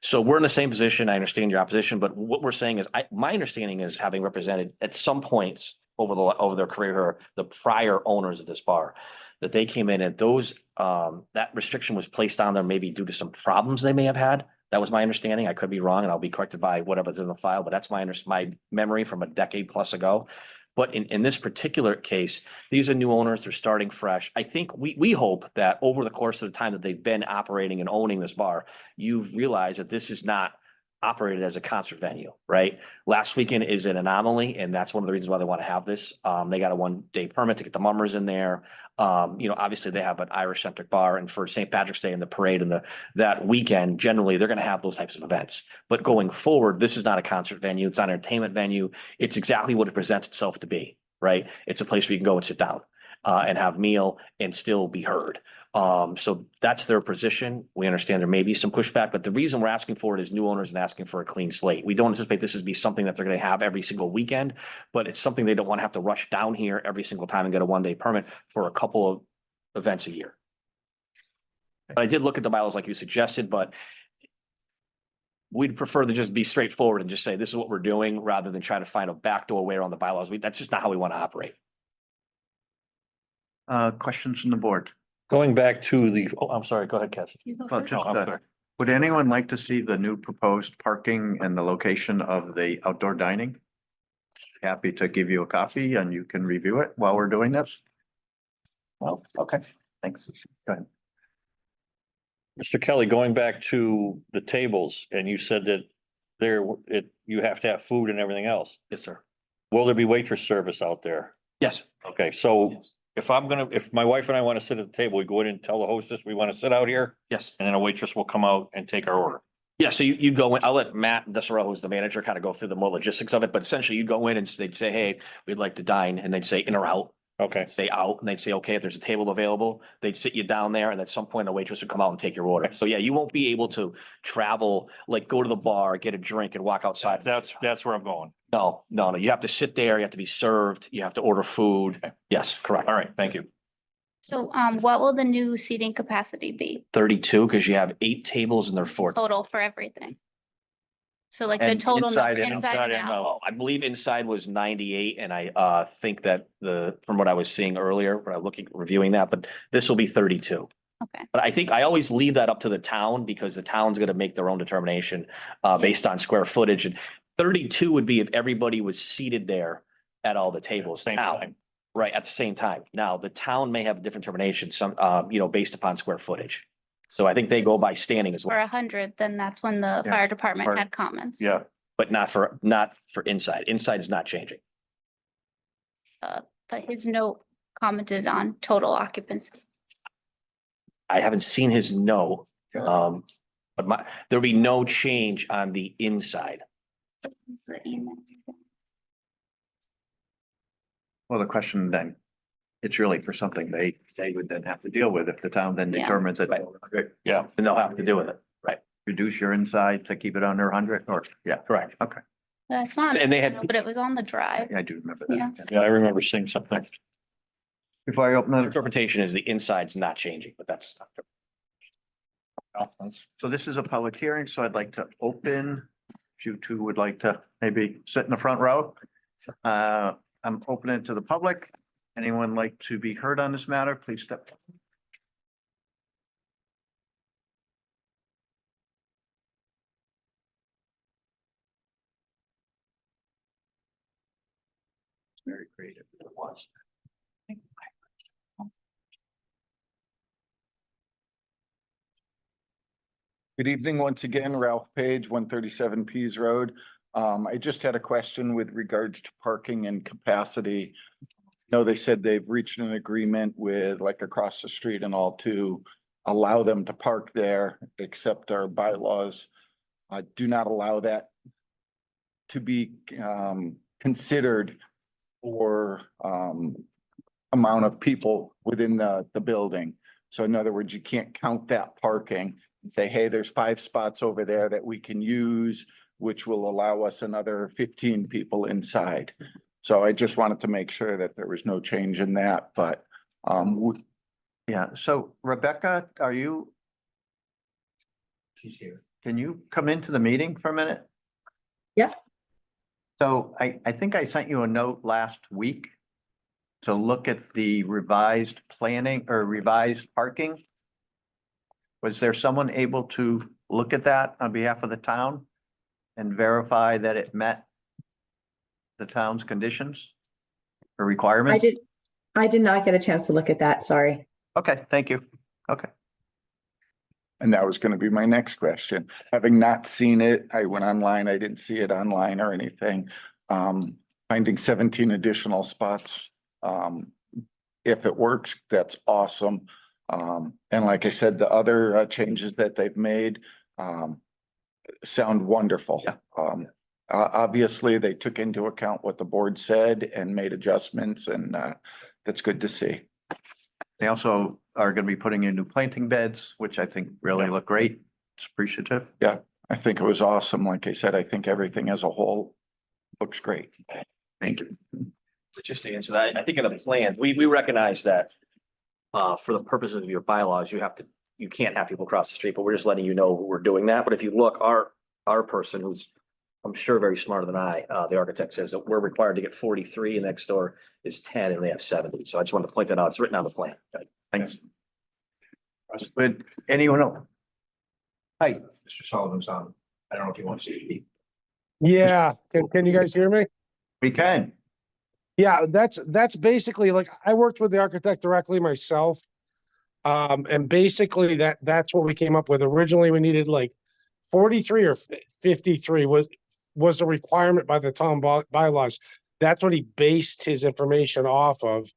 So we're in the same position. I understand your opposition, but what we're saying is, my understanding is, having represented at some points over their career, the prior owners of this bar, that they came in and that restriction was placed on them maybe due to some problems they may have had. That was my understanding. I could be wrong, and I'll be corrected by whatever's in the file, but that's my memory from a decade plus ago. But in this particular case, these are new owners, they're starting fresh. I think we hope that over the course of the time that they've been operating and owning this bar, you've realized that this is not operated as a concert venue, right? Last weekend is an anomaly, and that's one of the reasons why they want to have this. They got a 1-day permit to get the mummers in there. Obviously they have an Irish centric bar, and for St. Patrick's Day and the parade and that weekend, generally they're going to have those types of events. But going forward, this is not a concert venue. It's not an entertainment venue. It's exactly what it presents itself to be, right? It's a place where you can go and sit down and have a meal and still be heard. So that's their position. We understand there may be some pushback, but the reason we're asking for it is new owners and asking for a clean slate. We don't anticipate this would be something that they're going to have every single weekend, but it's something they don't want to have to rush down here every single time and get a 1-day permit for a couple of events a year. But I did look at the bylaws like you suggested, but we'd prefer to just be straightforward and just say, this is what we're doing, rather than try to find a backdoor way around the bylaws. That's just not how we want to operate. Questions from the board? Going back to I'm sorry, go ahead, Cassie. Well, just, I'm sorry. would anyone like to see the new proposed parking and the location of the outdoor dining? Happy to give you a copy and you can review it while we're doing this. Well, okay, thanks. Go ahead. Mr. Kelly, going back to the tables, and you said that you have to have food and everything else. Yes, sir. Will there be waitress service out there? Yes. Okay, so if my wife and I want to sit at the table, we go in and tell the hostess we want to sit out here, Yes. and then a waitress will come out and take our order. Yeah, so you'd go in, I'll let Matt Desero, who's the manager, kind of go through the more logistics of it, but essentially you'd go in and they'd say, hey, we'd like to dine, and they'd say in or out. Okay. Say out, and they'd say, okay, if there's a table available, they'd sit you down there, and at some point, the waitress would come out and take your order. So yeah, you won't be able to travel, like go to the bar, get a drink and walk outside. That's where I'm going. No, you have to sit there, you have to be served, you have to order food. Yes, correct. All right, thank you. So, what will the new seating capacity be 32, because you have 8 tables and they're 4. total for everything? So like the And total inside number and inside and out. Oh, I believe inside was 98, and I think that from what I was seeing earlier, when I was reviewing that, but this will be 32. Okay. But I think I always leave that up to the town, because the town's gonna make their own determination based on square footage. And 32 would be if everybody was seated there at all the tables. Same Now, time. right, at the same time. Now, the town may have a different determination, some, based upon square footage. So I think they go by standing as For well, 100, then that's when the Yeah. fire department Fire- had comments. Yeah, but not for inside. Inside is not changing. But his note commented on total occupancy. I haven't seen his note, but there'll be no change on the inside. Well, the question then, it's really for something they would then have to deal with if the town then Yeah. determines that. yeah. And they'll have to do with it. Right. Reduce your inside to keep it under 100 or, yeah, Correct. That's not, And they had- but it was on the drive. I do remember Yeah. that. Yeah, I remember seeing something. If I open it, Interpretation is the inside's not changing, but that's. so this is a public hearing, so I'd like to open, if you two would like to maybe sit in the front row. I'm opening it to the public. Anyone like to be heard on this matter, please step. Very creative. It was. Good evening, once again, Ralph Page, 137 Pease Road. I just had a question with regards to parking and capacity. No, they said they've reached an agreement with like across the street and all to allow them to park there, except our bylaws do not allow that to be considered for amount of people within the building. So in other words, you can't count that parking and say, hey, there's 5 spots over there that we can use, which will allow us another 15 people inside. So I just wanted to make sure that there was no change in that, but Yeah, so Rebecca, are you? She's here. Can you come into the meeting for a minute? Yeah. So I think I sent you a note last week to look at the revised planning or revised parking. Was there someone able to look at that on behalf of the town and verify that it met the town's conditions or requirements? I did not get a chance to look at that, sorry. Okay, thank you. Okay. and that was gonna be my next question. Having not seen it, I went online, I didn't see it online or anything. Finding 17 additional spots, if it works, that's awesome. And like I said, the other changes that they've made sound wonderful. Obviously, they took into account what the board said and made adjustments, and that's good to see. They also are gonna be putting in new planting beds, which I think really look great. It's appreciative. I think it was awesome. Like I said, I think everything as a whole looks great. Thank you. Just to answer that, I think in the plan, we recognize that for the purposes of your bylaws, you can't have people cross the street, but we're just letting you know we're doing that. But if you look, our person who's, I'm sure very smarter than I, the architect says that we're required to get 43 and next door is 10 and they have 70. So I just wanted to point that out. It's written on the plan. Thanks. Would anyone else? Hi, Mr. Sullivan's on. I don't know if you want to see. Yeah, can you guys hear me? we can. Yeah, that's basically like, I worked with the architect directly myself. And basically that's what we came up with. Originally, we needed like 43 or 53 was the requirement by the town bylaws. That's what he based his information off of.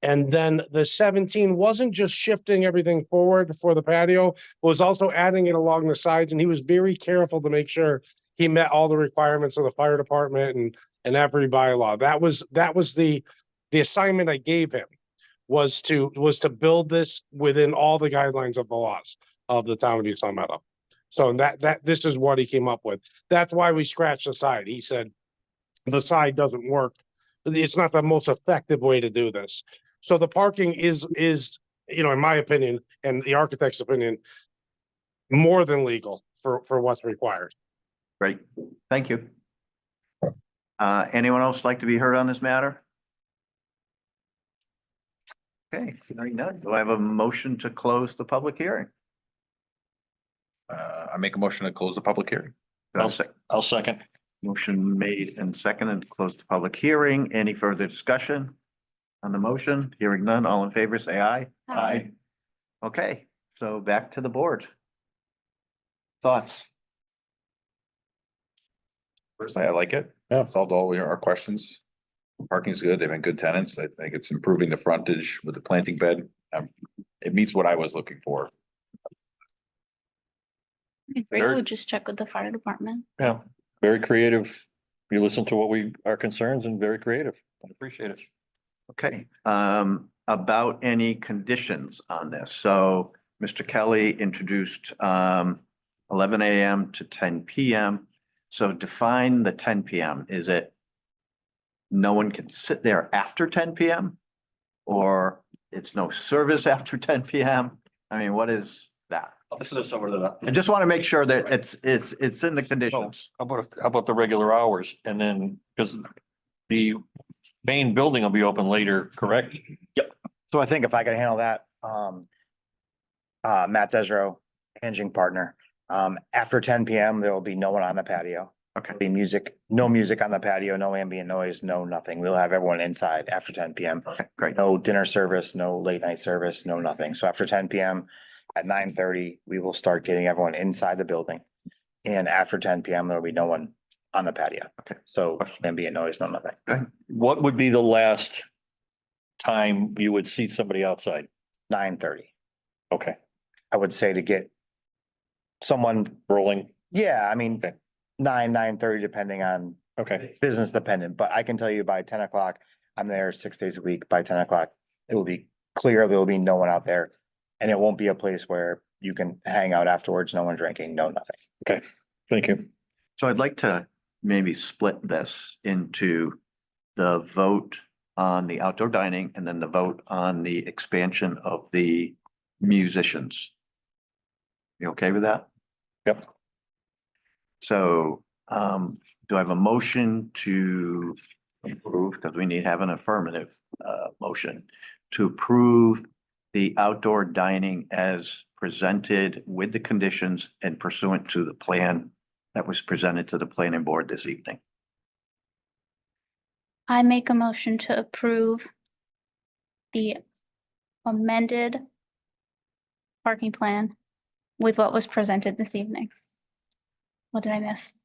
And then the 17 wasn't just shifting everything forward for the patio, was also adding it along the sides. And he was very careful to make sure he met all the requirements of the fire department and every bylaw. That was the the assignment I gave him was to build this within all the guidelines of the laws of the town of East Long Meadow. So this is what he came up with. That's why we scratched the side. He said the side doesn't work. It's not the most effective way to do this. So the parking is, in my opinion, and the architect's opinion, more than legal for what's required. Great, thank you. Anyone else like to be heard on this matter? Okay, hearing none. Do I have a motion to close the public hearing? I make a motion to close the public hearing. Do I have a sec- I'll second. Motion made and seconded to close the public hearing. Any further discussion on the motion? Hearing none, all in favor, say aye. Aye. Okay, so back to the board. Thoughts? Personally, I like it. Yeah. Solved all our questions. Parking's good. They've been good tenants. I think it's improving the frontage with the planting bed. It meets what I was looking for. Great, we'll just check with the fire department. Yeah, very creative. You listen to our concerns and very creative. I appreciate it. Okay, about any conditions on this. So Mr. Kelly introduced 11 a.m. to 10 p.m. So define the 10 p.m. Is it no one can sit there after 10 p.m.? Or it's no service after 10 p.m.? I mean, what is that? This is somewhere that. I just want to make sure that it's in the conditions. How about the regular hours? And then, because the main building will be open later, correct? So I think if I could handle that, Matt Desro, managing partner. After 10 PM, there will be no one on the patio. Okay. Be music, no music on the patio, no ambient noise, no nothing. We'll have everyone inside after 10 PM. Okay, great. No dinner service, no late night service, no nothing. So after 10 PM at 9:30, we will start getting everyone inside the building. And after 10 PM, there'll be no one on the patio. Okay. So ambient noise, no nothing. What would be the last time you would see somebody outside? 9:30. Okay, I would say to get someone, rolling. yeah, I mean, 9:30, depending on Okay, business dependent, but I can tell you by 10 o'clock, I'm there 6 days a week. By 10 o'clock, it will be clear, there will be no one out there. And it won't be a place where you can hang out afterwards, no one drinking, no nothing. thank you. So I'd like to maybe split this into the vote on the outdoor dining and then the vote on the expansion of the musicians. You okay with that? Yep. So do I have a motion to approve, because we need to have an affirmative motion to approve the outdoor dining as presented with the conditions and pursuant to the plan that was presented to the planning board this evening? I make a motion to approve the amended parking plan with what was presented this evening. What did I miss?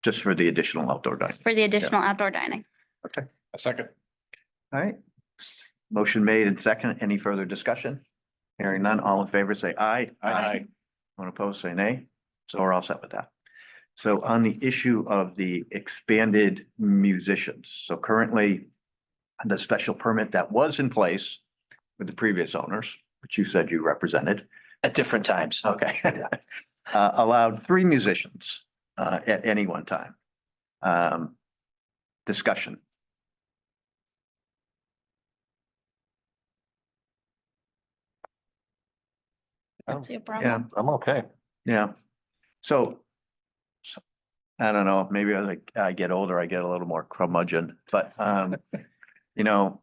Just for the additional outdoor dining. For the additional outdoor dining. Okay, A second. all right. Motion made and second. Any further discussion? Hearing none, all in favor, say aye. Aye. Anyone opposed, say nay. So we're all set with that. So on the issue of the expanded musicians, so currently the special permit that was in place with the previous owners, which you said you represented. At different times. Okay. Allowed 3 musicians at any one time. Discussion. That's your Yeah, problem. I'm okay. yeah. So I don't know, maybe as I get older, I get a little more curmudgeon, but you know,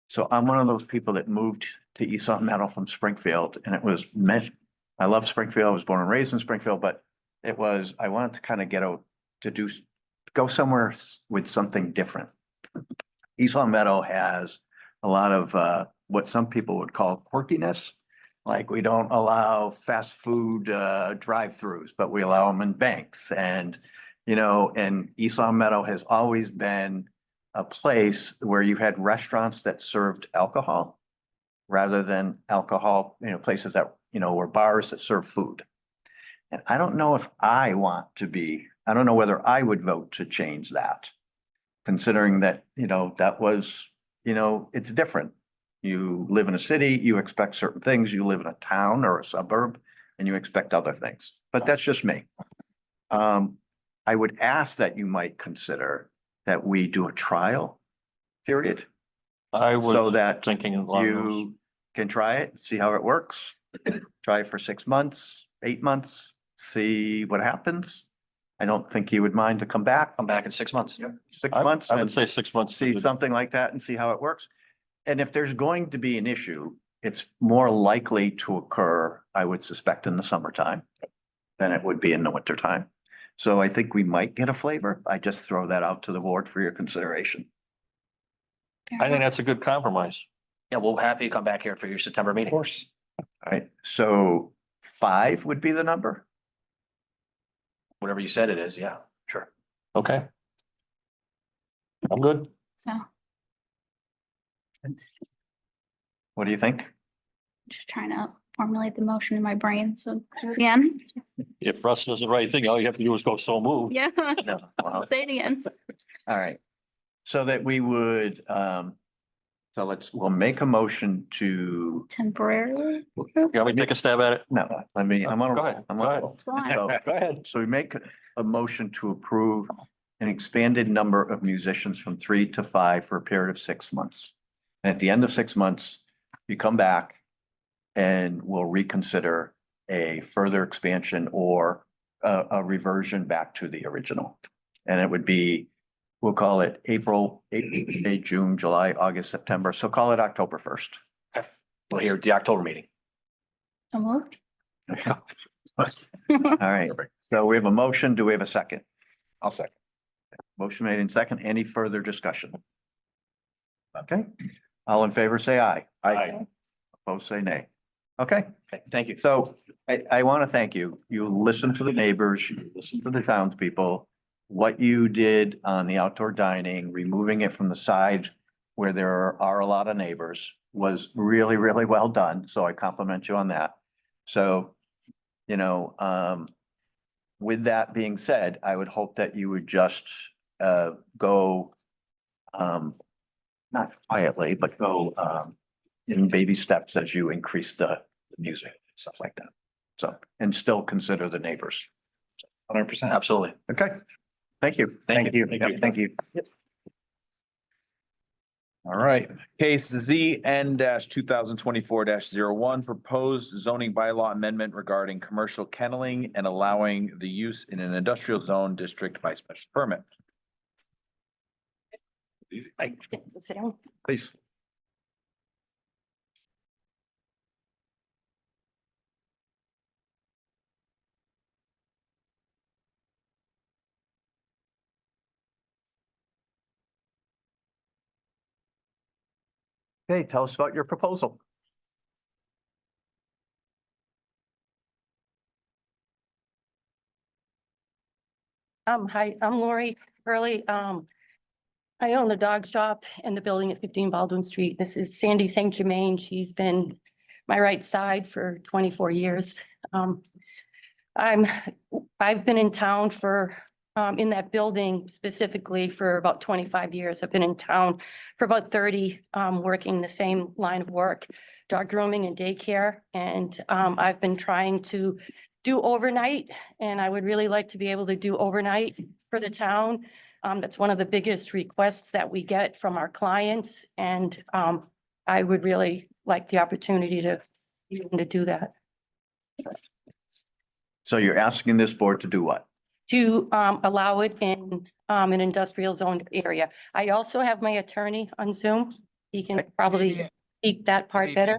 so I'm one of those people that moved to East Long Meadow from Springfield, and it was meant, I love Springfield, I was born and raised in Springfield, but it was, I wanted to kind of get out to go somewhere with something different. East Long Meadow has a lot of what some people would call quirkiness. Like, we don't allow fast food drive-throughs, but we allow them in banks. And, you know, and East Long Meadow has always been a place where you had restaurants that served alcohol rather than alcohol, you know, places that, you know, were bars that serve food. And I don't know if I want to be, I don't know whether I would vote to change that. considering that, that was, it's different. You live in a city, you expect certain things, you live in a town or a suburb, and you expect other things, but that's just me. I would ask that you might consider that we do a trial period. I So was that thinking along those. you can try it, see how it works. Try it for 6 months, 8 months, see what happens. I don't think you would mind to come back. Come back in 6 months. 6 I months would and say 6 months. see something like that and see how it works. And if there's going to be an issue, it's more likely to occur, I would suspect, in the summertime than it would be in the wintertime. So I think we might get a flavor. I just throw that out to the board for your consideration. I think that's a good compromise. Yeah, we'll happy to come back here for your September meeting. Of course. All right, so 5 would be the number? Whatever you said it is, yeah, sure. Okay. I'm good. So What do you think? just trying to formulate the motion in my brain. So again, If Russ does the right thing, all you have to do is go so moved. yeah, No. I'll say it again. All right. So that we would, we'll make a motion to, Temporarily. You want me to take a stab at it? no, I'm on. Go ahead, I'm go on. ahead. Fine. So Go ahead. so we make a motion to approve an expanded number of musicians from 3 to 5 for a period of 6 months. And at the end of 6 months, you come back and we'll reconsider a further expansion or a reversion back to the original. And it would be, we'll call it April, May, June, July, August, September. So call it October 1st. Okay. We'll hear the October meeting. So moved. All right. So we have a motion. Do we have a second? I'll second. Motion made in second. Any further discussion? Okay. All in favor, say aye. Aye. Opposed, say nay. Okay. Okay, thank you. So I want to thank you. You listened to the neighbors, you listened to the townspeople. What you did on the outdoor dining, removing it from the side where there are a lot of neighbors was really, really well done. So I compliment you on that. So, with that being said, I would hope that you would just go not quietly, but go in baby steps as you increase the music, stuff like that. So, and still consider the neighbors. 100%. Absolutely. Okay, thank you. Thank you. Yep. Thank you. All right, case ZN 2024-01, proposed zoning bylaw amendment regarding commercial kenneling and allowing the use in an industrial zone district by special permit. Please. Okay, tell us about your proposal. Hi, I'm Lori Hurley. I own the dog shop and the building at 15 Baldwin Street. This is Sandy St. Germain. She's been my right side for 24 years. I've been in town for, in that building specifically for about 25 years. I've been in town for about 30, working the same line of work, dog grooming and daycare. And I've been trying to do overnight, and I would really like to be able to do overnight for the town. That's one of the biggest requests that we get from our clients, and I would really like the opportunity to do that. So you're asking this board to do what? To allow it in an industrial zone area. I also have my attorney on Zoom. He can probably speak that part better.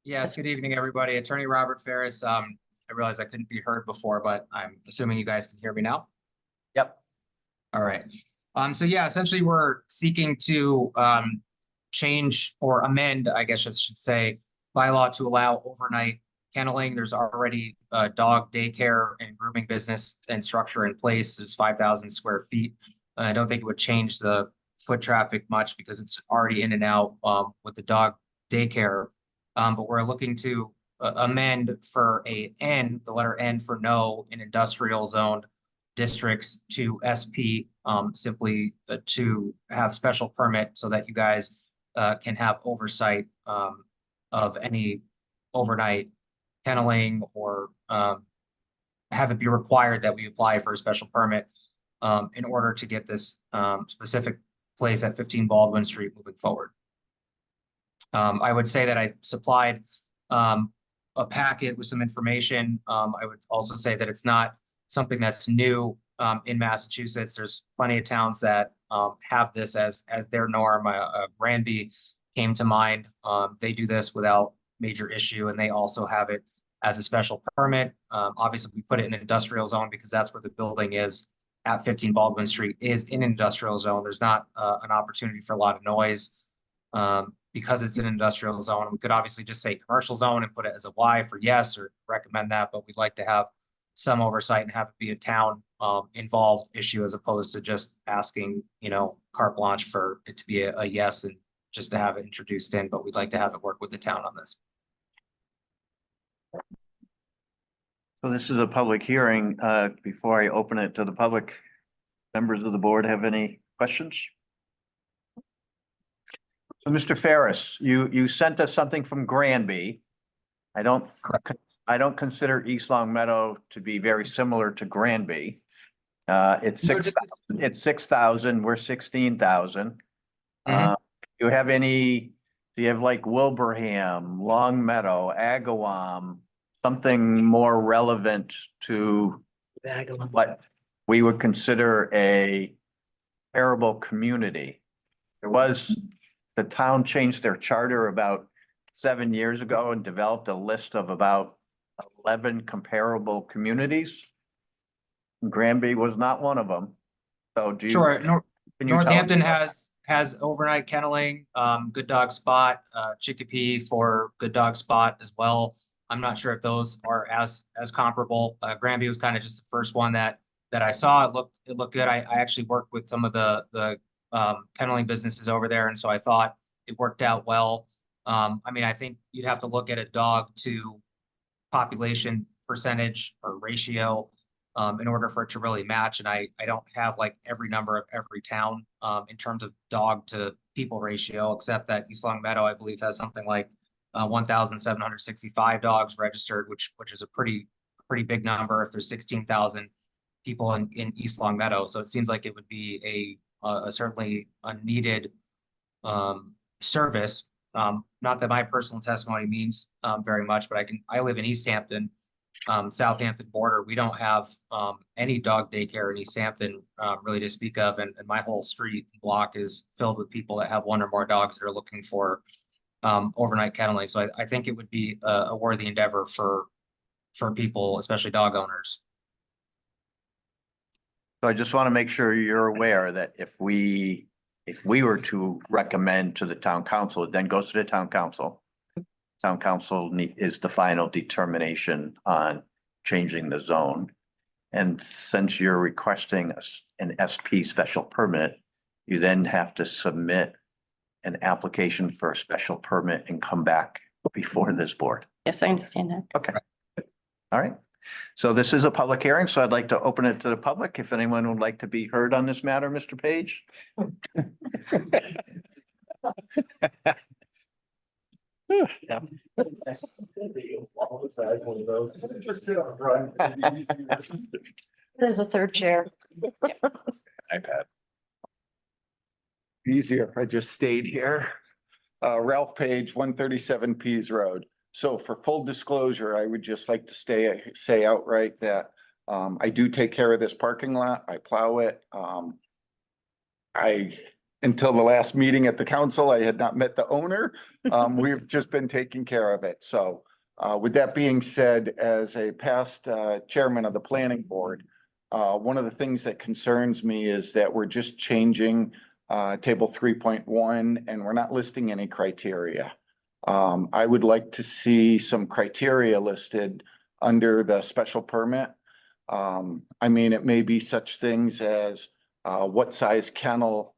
Yes, good evening, everybody. Attorney Robert Ferris. I realized I couldn't be heard before, but I'm assuming you guys can hear me now. Yep. All right. So yeah, essentially we're seeking to change or amend, I guess I should say, bylaw to allow overnight kenneling. There's already a dog daycare and grooming business and structure in place. There's 5,000 square feet. I don't think it would change the foot traffic much because it's already in and out with the dog daycare. But we're looking to amend for the letter N for no in industrial zone districts to SP, simply to have special permit so that you guys can have oversight of any overnight kenneling or have it be required that we apply for a special permit in order to get this specific place at 15 Baldwin Street moving forward. I would say that I supplied a packet with some information. I would also say that it's not something that's new in Massachusetts. There's plenty of towns that have this as their norm. Granby came to mind. They do this without major issue, and they also have it as a special permit. Obviously, we put it in an industrial zone because that's where the building is at 15 Baldwin Street is in an industrial zone. There's not an opportunity for a lot of noise. Because it's an industrial zone, we could obviously just say commercial zone and put it as a Y for yes, or recommend that, but we'd like to have some oversight and have it be a town involved issue as opposed to just asking, carte blanche for it to be a yes and just to have it introduced in, but we'd like to have it work with the town on this. So this is a public hearing. Before I open it to the public, members of the board have any questions? So Mr. Ferris, you sent us something from Granby. I don't consider East Long Meadow to be very similar to Granby. It's 6,000, we're 16,000. Do you have like Wilbraham, Long Meadow, Agawam, something more relevant to what we would consider a comparable community? The town changed their charter about 7 years ago and developed a list of about 11 comparable communities. Granby was not one of them. So do you? Sure. Can you tell Northampton us? has overnight kenneling, Good Dog Spot, Chicopee for Good Dog Spot as well. I'm not sure if those are as comparable. Granby was kind of just the first one that I saw. It looked good. I actually worked with some of the kenneling businesses over there, and so I thought it worked out well. I think you'd have to look at a dog to population percentage or ratio in order for it to really match. And I don't have like every number of every town in terms of dog to people ratio, except that East Long Meadow, I believe, has something like 1,765 dogs registered, which is a pretty big number if there's 16,000 people in East Long Meadow. So it seems like it would be certainly a needed service. Not that my personal testimony means very much, but I live in East Hampton, Southampton border. We don't have any dog daycare in East Hampton really to speak of, and my whole street and block is filled with people that have one or more dogs that are looking for overnight kenneling. So I think it would be a worthy endeavor for people, especially dog owners. So I just want to make sure you're aware that if we were to recommend to the town council, it then goes to the town council. Town council is the final determination on changing the zone. And since you're requesting an SP special permit, you then have to submit an application for a special permit and come back before this board. Yes, I understand that. Okay. All right. So this is a public hearing, so I'd like to open it to the public. If anyone would like to be heard on this matter, Mr. Page? There's a third chair. iPad. Easier. I just stayed here. Ralph Page, 137 Pease Road. So for full disclosure, I would just like to say outright that I do take care of this parking lot. I plow it. Until the last meeting at the council, I had not met the owner. We've just been taking care of it. So with that being said, as a past chairman of the planning board, one of the things that concerns me is that we're just changing table 3.1 and we're not listing any criteria. I would like to see some criteria listed under the special permit. It may be such things as what size kennel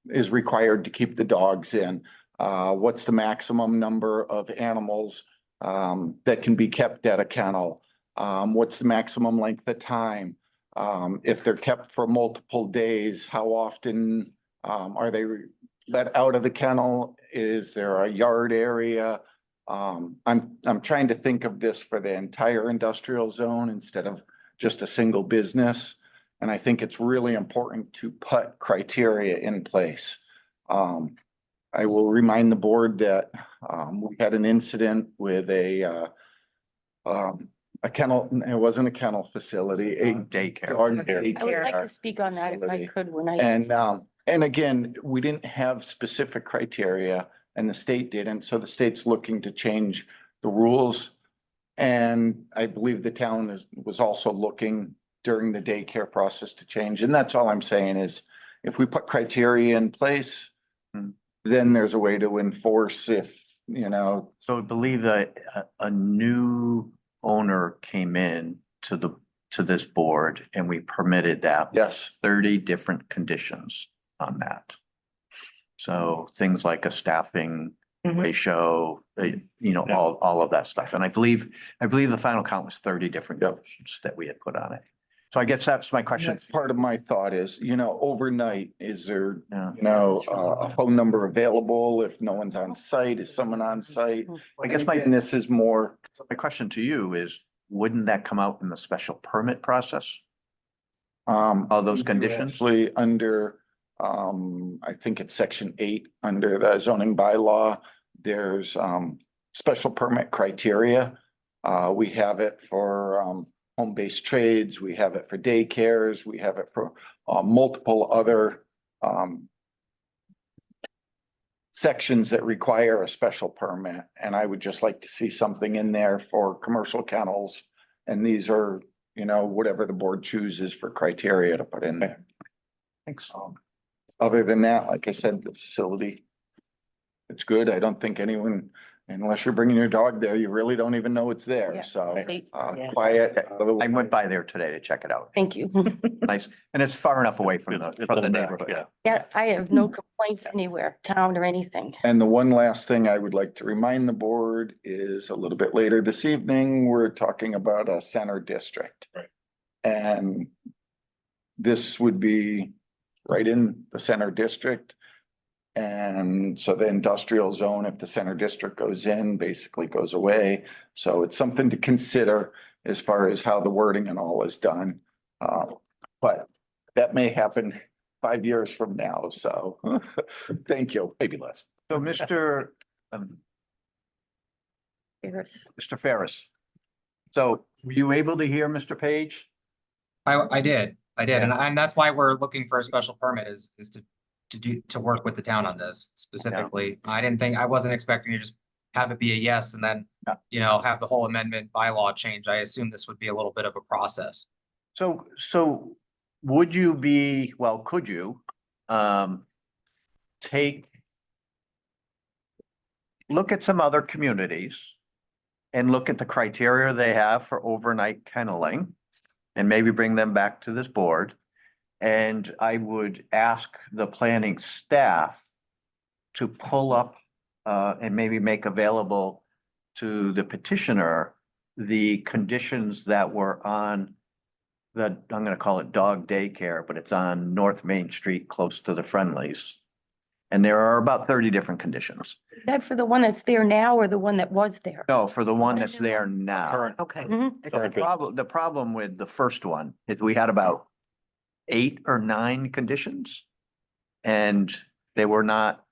is required to keep the dogs in. What's the maximum number of animals that can be kept at a kennel? What's the maximum length of time? If they're kept for multiple days, how often are they let out of the kennel? Is there a yard area? I'm trying to think of this for the entire industrial zone instead of just a single business. And I think it's really important to put criteria in place. I will remind the board that we had an incident with a kennel, it wasn't a kennel facility, a Daycare. dog I would like daycare. to speak on that if I facility. could when I. And again, we didn't have specific criteria and the state didn't, so the state's looking to change the rules. And I believe the town was also looking during the daycare process to change. And that's all I'm saying is if we put criteria in place, then there's a way to enforce if, you know. So I believe that a new owner came in to this board and we permitted that. Yes. 30 different conditions on that. So things like a staffing ratio, all of that stuff. And I believe the final count was 30 different conditions that we had put on it. So I guess that's my question. That's part of my thought is, overnight, is there, a phone number available if no one's on site? Is someone on site? I guess And this is more, my question to you is, wouldn't that come out in the special permit process? all those conditions? Actually, under, I think it's section 8 under the zoning bylaw, there's, special permit criteria. We have it for, home-based trades, we have it for daycares, we have it for, multiple other, sections that require a special permit. And I would just like to see something in there for commercial kennels. And these are, whatever the board chooses for criteria to put in there. Thanks. Other than that, like I said, the facility, it's good. I don't think anyone, unless you're bringing your dog there, you really don't even know it's there. Yeah. So, Yeah. quiet. out of the I way. went by there today to check it out. Thank you. Nice. And it's far enough away from It's the on back, neighborhood. yeah. Yes, I have no complaints anywhere, town or anything. And the one last thing I would like to remind the board is a little bit later this evening, we're talking about a center district. Right. And this would be right in the center district. And so the industrial zone, if the center district goes in, basically goes away. So it's something to consider as far as how the wording and all is done. But that may happen 5 years from now, so thank you. Maybe less. So Mr. Yes. Mr. Ferris. So were you able to hear Mr. Page? I did, and that's why we're looking for a special permit is to work with the town on this specifically. I wasn't expecting to just have it be a yes and then, have the whole amendment bylaw change. I assume this would be a little bit of a process. So would you be, could you look at some other communities and look at the criteria they have for overnight kenneling and maybe bring them back to this board? And I would ask the planning staff to pull up and maybe make available to the petitioner the conditions that were on I'm gonna call it dog daycare, but it's on North Main Street, close to the Friendlies. And there are about 30 different conditions. Is that for the one that's there now or the one that was there? No, for the one that's there now. Current. Okay. The problem with the first one is we had about 8 or 9 conditions. And they were not.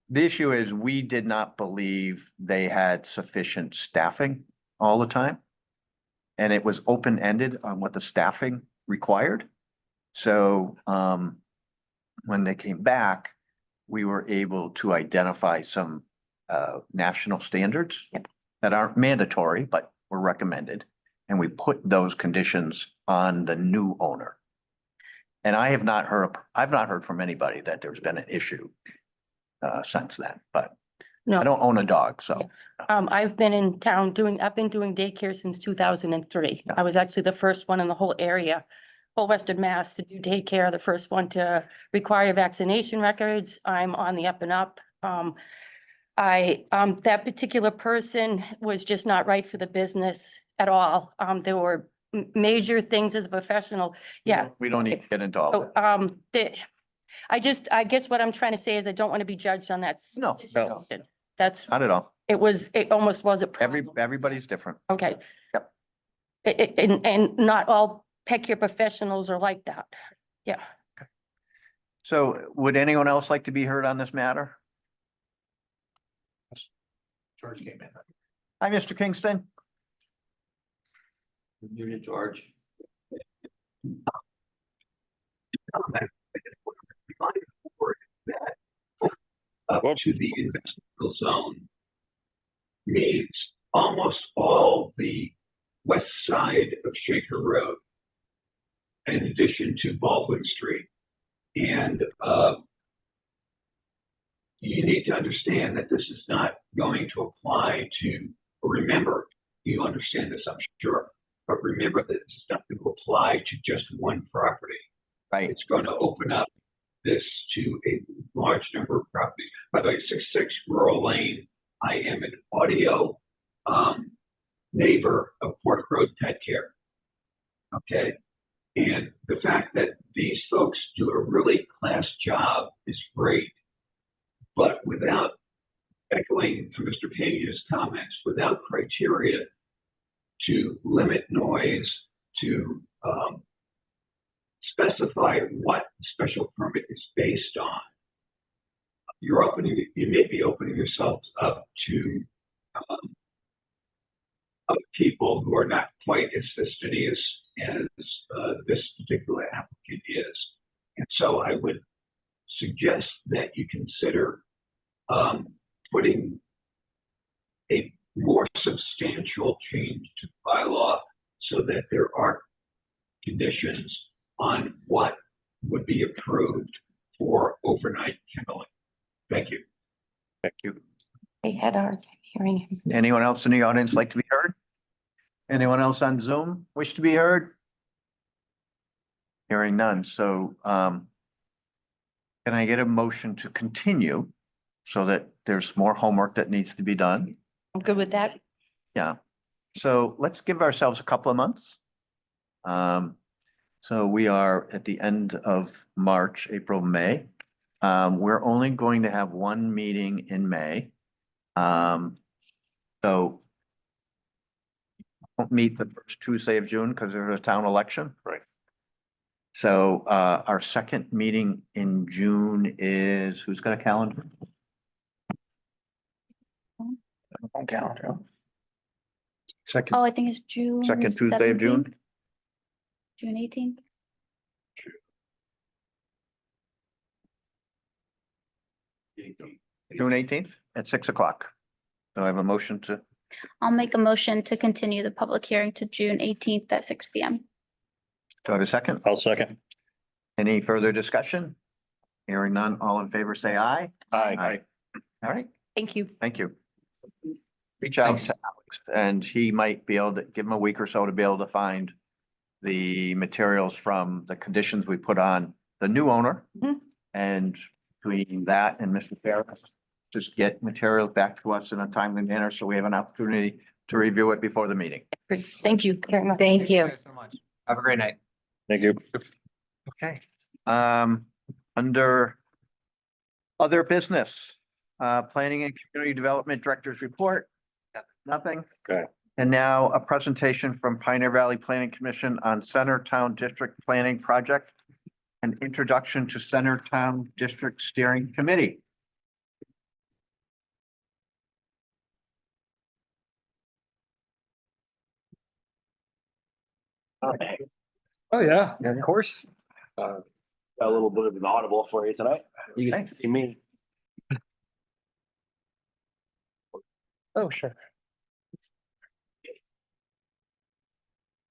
The issue is we did not believe they had sufficient staffing all the time. And it was open-ended on what the staffing required. So when they came back, we were able to identify some national standards that aren't mandatory, but were recommended. And we put those conditions on the new owner. And I've not heard from anybody that there's been an issue since then, but I don't own a dog, so. I've been in town I've been doing daycare since 2003. I was actually the first one in the whole area, whole Western Mass to do daycare, the first one to require vaccination records. I'm on the up and up. That particular person was just not right for the business at all. There were major things as a professional. Yeah. We don't need to get into all So, that. I guess what I'm trying to say is I don't want to be judged on that. No, no. situation. That's, Not at all. it almost was a problem. Everybody's different. Okay. Yep. And not all pet care professionals are like that. Yeah. So would anyone else like to be heard on this matter? George came in. Hi, Mr. Kingston. Muted George. Up to the industrial zone means almost all the west side of Shaker Road, in addition to Baldwin Street. And you need to understand that this is not going to apply to, remember, you understand this, I'm sure, but remember that this is not going to apply to just one property. Right. It's going to open up this to a large number of properties. By the way, 66 Rural Lane, I am an audio neighbor of Port Road Pet Care. Okay. And the fact that these folks do a really class job is great. But without, echoing from Mr. Pena's comments, without criteria to limit noise, to specify what special permit is based on, you may be opening yourselves up to people who are not quite as fastidious as this particular applicant is. And so I would suggest that you consider putting a more substantial change to the bylaw so that there are conditions on what would be approved for overnight kenneling. Thank you. Thank you. They had our hearing. Anyone else in the audience like to be heard? Anyone else on Zoom wish to be heard? Hearing none, so can I get a motion to continue so that there's more homework that needs to be done? I'm good with that. Yeah, so let's give ourselves a couple of months. So we are at the end of March, April, May. We're only going to have one meeting in May. So won't meet the first Tuesday of June because there's a town election. Right. So our second meeting in June is, who's got a calendar? On calendar. Second, Oh, I think it's June. second Tuesday of June. 17th, June 18th. June 18th at 6 o'clock. So I have a motion to, I'll make a motion to continue the public hearing to June 18th at 6 PM. do I have a second? I'll second. Any further discussion? Hearing none, all in favor, say aye. Aye. All right, Thank you. thank you. Reach out to Alex and he might be able to, give him a week or so to be able to find the materials from the conditions we put on the new owner. Mhm. And between that and Mr. Ferris, just get materials back to us in a timely manner so we have an opportunity to review it before the meeting. Great. Thank you very much. Thank you. guys so much. Have a great night. Thank you. Okay. Under other business, Planning and Community Development Director's Report. Nothing. Okay. And now a presentation from Pioneer Valley Planning Commission on Center Town District Planning Project. An introduction to Center Town District Steering Committee. Oh, yeah, of course. Got a little bit of an audible for you tonight. You can see me. Oh, sure.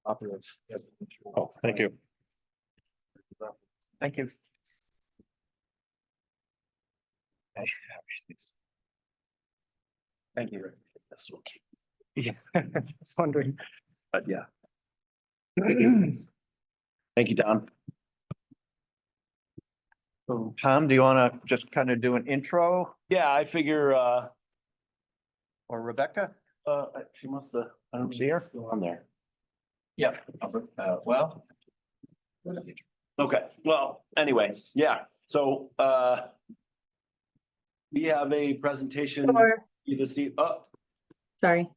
Oh, thank you. Thank you. Thank you. That's okay. Yeah, just wondering, but yeah. Thank you, Don. So Tom, do you want to just kind of do an intro Yeah, I figure, or Rebecca? she must have, I don't see her still on there. Yeah, well. Okay, well, anyways, yeah, so, we have a presentation. Or- Either see, oh, Sorry.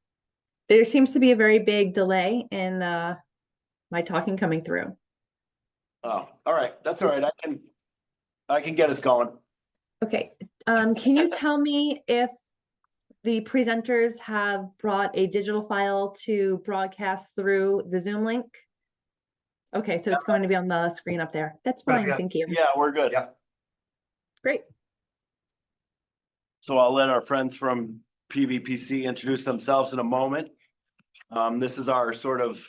There seems to be a very big delay in my talking coming through. oh, all right, that's all right, I can get us going. Okay, can you tell me if the presenters have brought a digital file to broadcast through the Zoom link? Okay, so it's going to be on the screen up there. That's fine, thank you. Yeah, we're good. Great. So I'll let our friends from PVPC introduce themselves in a moment. This is our sort of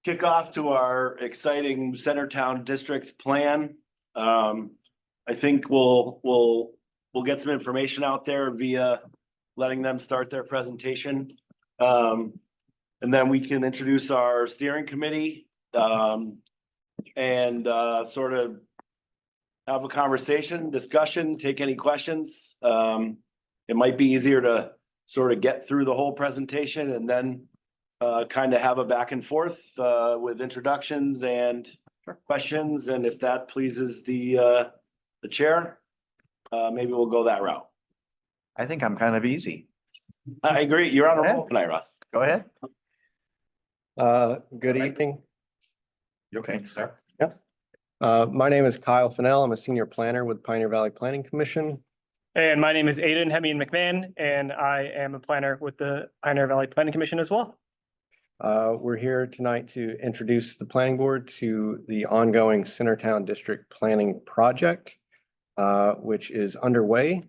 kickoff to our exciting Centertown District plan. I think we'll get some information out there via letting them start their presentation. And then we can introduce our steering committee, and sort of have a conversation, discussion, take any questions. It might be easier to sort of get through the whole presentation and then kind of have a back and forth with introductions and questions. And if that pleases the chair, maybe we'll go that route. I think I'm kind of easy. I agree. You're on a Go roll tonight, Russ. Go ahead. Good evening. You okay, sir? Yes. My name is Kyle Fennell. I'm a senior planner with Pioneer Valley Planning Commission. And my name is Aidan Hemian McMahon, and I am a planner with the Pioneer Valley Planning Commission as well. We're here tonight to introduce the planning board to the ongoing Centertown District Planning Project, which is underway.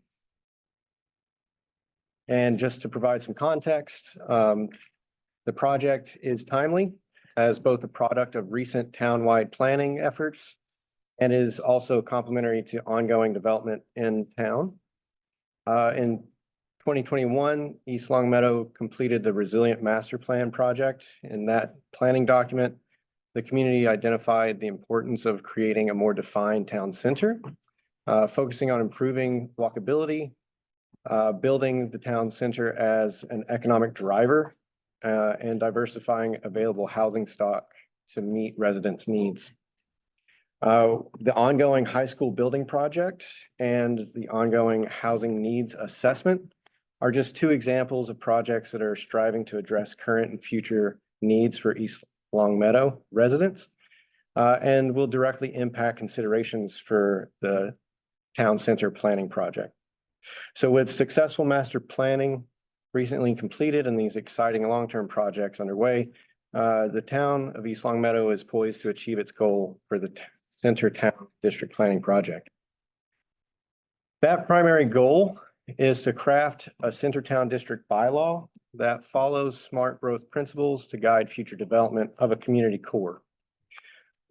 And just to provide some context, the project is timely as both a product of recent townwide planning efforts and is also complementary to ongoing development in town. In 2021, East Longmeadow completed the Resilient Master Plan project. In that planning document, the community identified the importance of creating a more defined town center, focusing on improving walkability, building the town center as an economic driver, and diversifying available housing stock to meet residents' needs. The ongoing high school building project and the ongoing housing needs assessment are just two examples of projects that are striving to address current and future needs for East Longmeadow residents, and will directly impact considerations for the town center planning project. So with successful master planning recently completed and these exciting long-term projects underway, the town of East Longmeadow is poised to achieve its goal for the Centertown District Planning Project. That primary goal is to craft a Centertown District bylaw that follows smart growth principles to guide future development of a community core.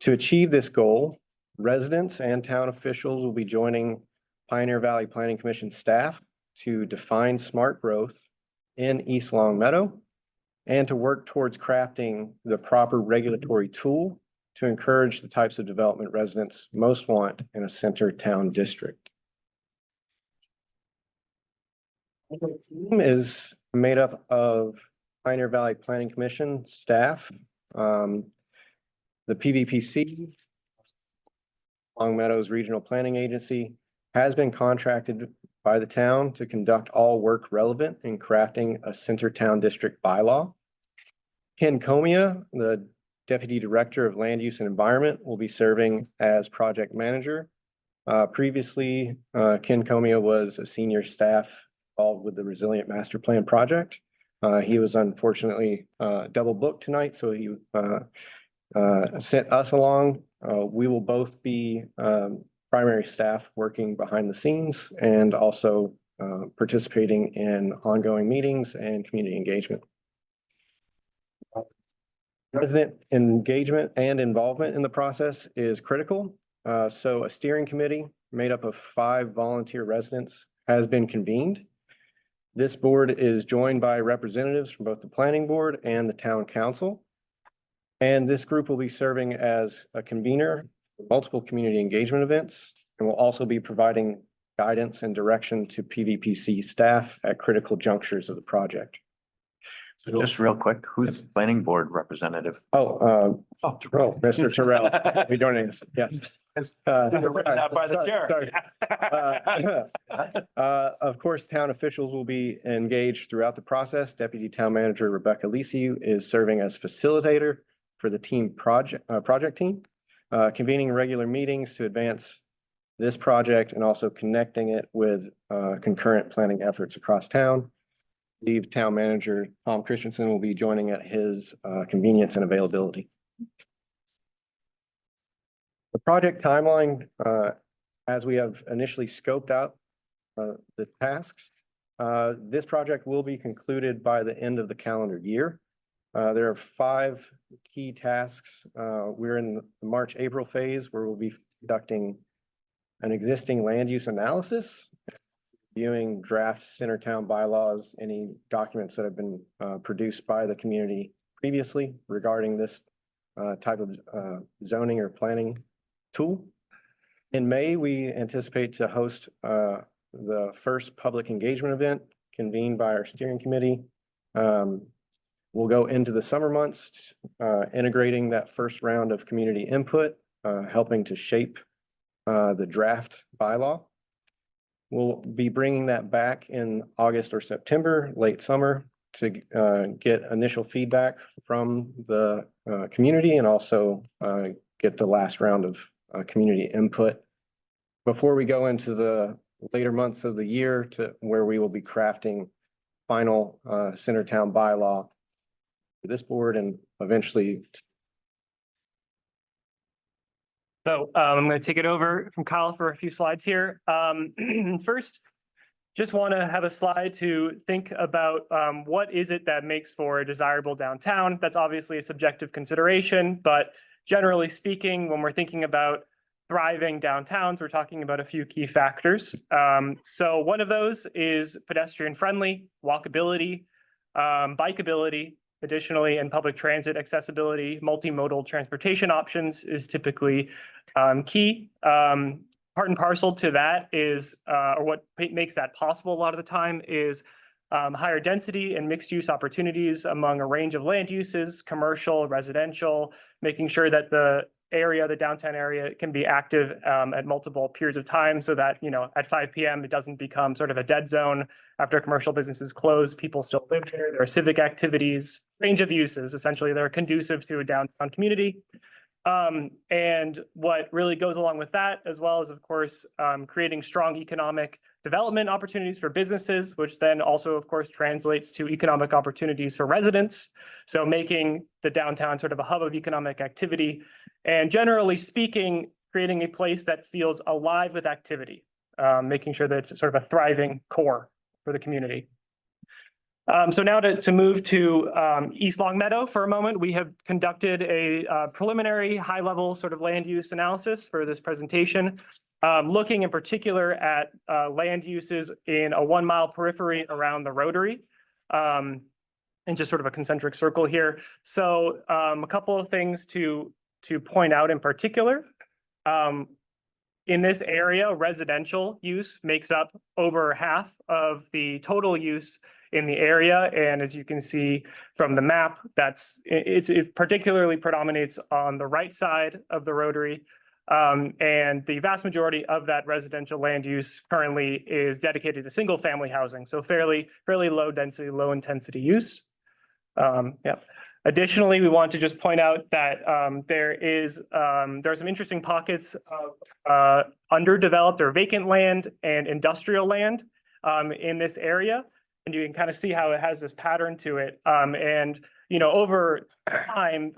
To achieve this goal, residents and town officials will be joining Pioneer Valley Planning Commission staff to define smart growth in East Longmeadow and to work towards crafting the proper regulatory tool to encourage the types of development residents most want in a center town district. The team is made up of Pioneer Valley Planning Commission staff, the PVPC, Longmeadow's Regional Planning Agency, has been contracted by the town to conduct all work relevant in crafting a center town district bylaw. Ken Comia, the Deputy Director of Land Use and Environment, will be serving as project manager. Previously, Ken Comia was a senior staff involved with the Resilient Master Plan project. He was unfortunately double booked tonight, so he sent us along. We will both be primary staff working behind the scenes and also participating in ongoing meetings and community engagement. Resident engagement and involvement in the process is critical. So a steering committee made up of 5 volunteer residents has been convened. This board is joined by representatives from both the planning board and the town council. And this group will be serving as a convener for multiple community engagement events and will also be providing guidance and direction to PVPC staff at critical junctures of the project. So just real quick, who's the planning board representative? Mr. Terrell, we donating this, yes. Not by the chair. Sorry. Of course, town officials will be engaged throughout the process. Deputy Town Manager Rebecca Lisi is serving as facilitator for the project team, convening regular meetings to advance this project and also connecting it with concurrent planning efforts across town. Leave Town Manager Tom Christensen will be joining at his convenience and availability. The project timeline, as we have initially scoped out the tasks, this project will be concluded by the end of the calendar year. There are 5 key tasks. We're in the March, April phase where we'll be conducting an existing land use analysis, viewing draft Centertown bylaws, any documents that have been produced by the community previously regarding this type of zoning or planning tool. In May, we anticipate to host the first public engagement event convened by our steering committee. We'll go into the summer months, integrating that first round of community input, helping to shape the draft bylaw. We'll be bringing that back in August or September, late summer, to get initial feedback from the community and also get the last round of community input before we go into the later months of the year to where we will be crafting final Centertown bylaw for this board and eventually. So I'm going to take it over from Kyle for a few slides here. First, just want to have a slide to think about what is it that makes for a desirable downtown. That's obviously a subjective consideration, but generally speaking, when we're thinking about thriving downtowns, we're talking about a few key factors. So one of those is pedestrian friendly, walkability, bikeability. Additionally, in public transit accessibility, multimodal transportation options is typically key. Part and parcel to that is, or what makes that possible a lot of the time is higher density and mixed use opportunities among a range of land uses, commercial, residential, making sure that the downtown area can be active at multiple periods of time so that, at 5 p.m. it doesn't become sort of a dead zone after commercial businesses close. People still live there. There are civic activities, range of uses, essentially they're conducive to a downtown community. And what really goes along with that, as well as, of course, creating strong economic development opportunities for businesses, which then also, of course, translates to economic opportunities for residents. So making the downtown sort of a hub of economic activity. And generally speaking, creating a place that feels alive with activity, making sure that it's sort of a thriving core for the community. So now to move to East Longmeadow for a moment, we have conducted a preliminary high-level sort of land use analysis for this presentation, looking in particular at land uses in a 1 mile periphery around the Rotary. And just sort of a concentric circle here. So a couple of things to point out in particular. In this area, residential use makes up over half of the total use in the area. And as you can see from the map, it particularly predominates on the right side of the Rotary. And the vast majority of that residential land use currently is dedicated to single family housing. So fairly low density, low intensity use. Additionally, we want to just point out that there are some interesting pockets of underdeveloped or vacant land and industrial land in this area. And you can kind of see how it has this pattern to it. And, over time,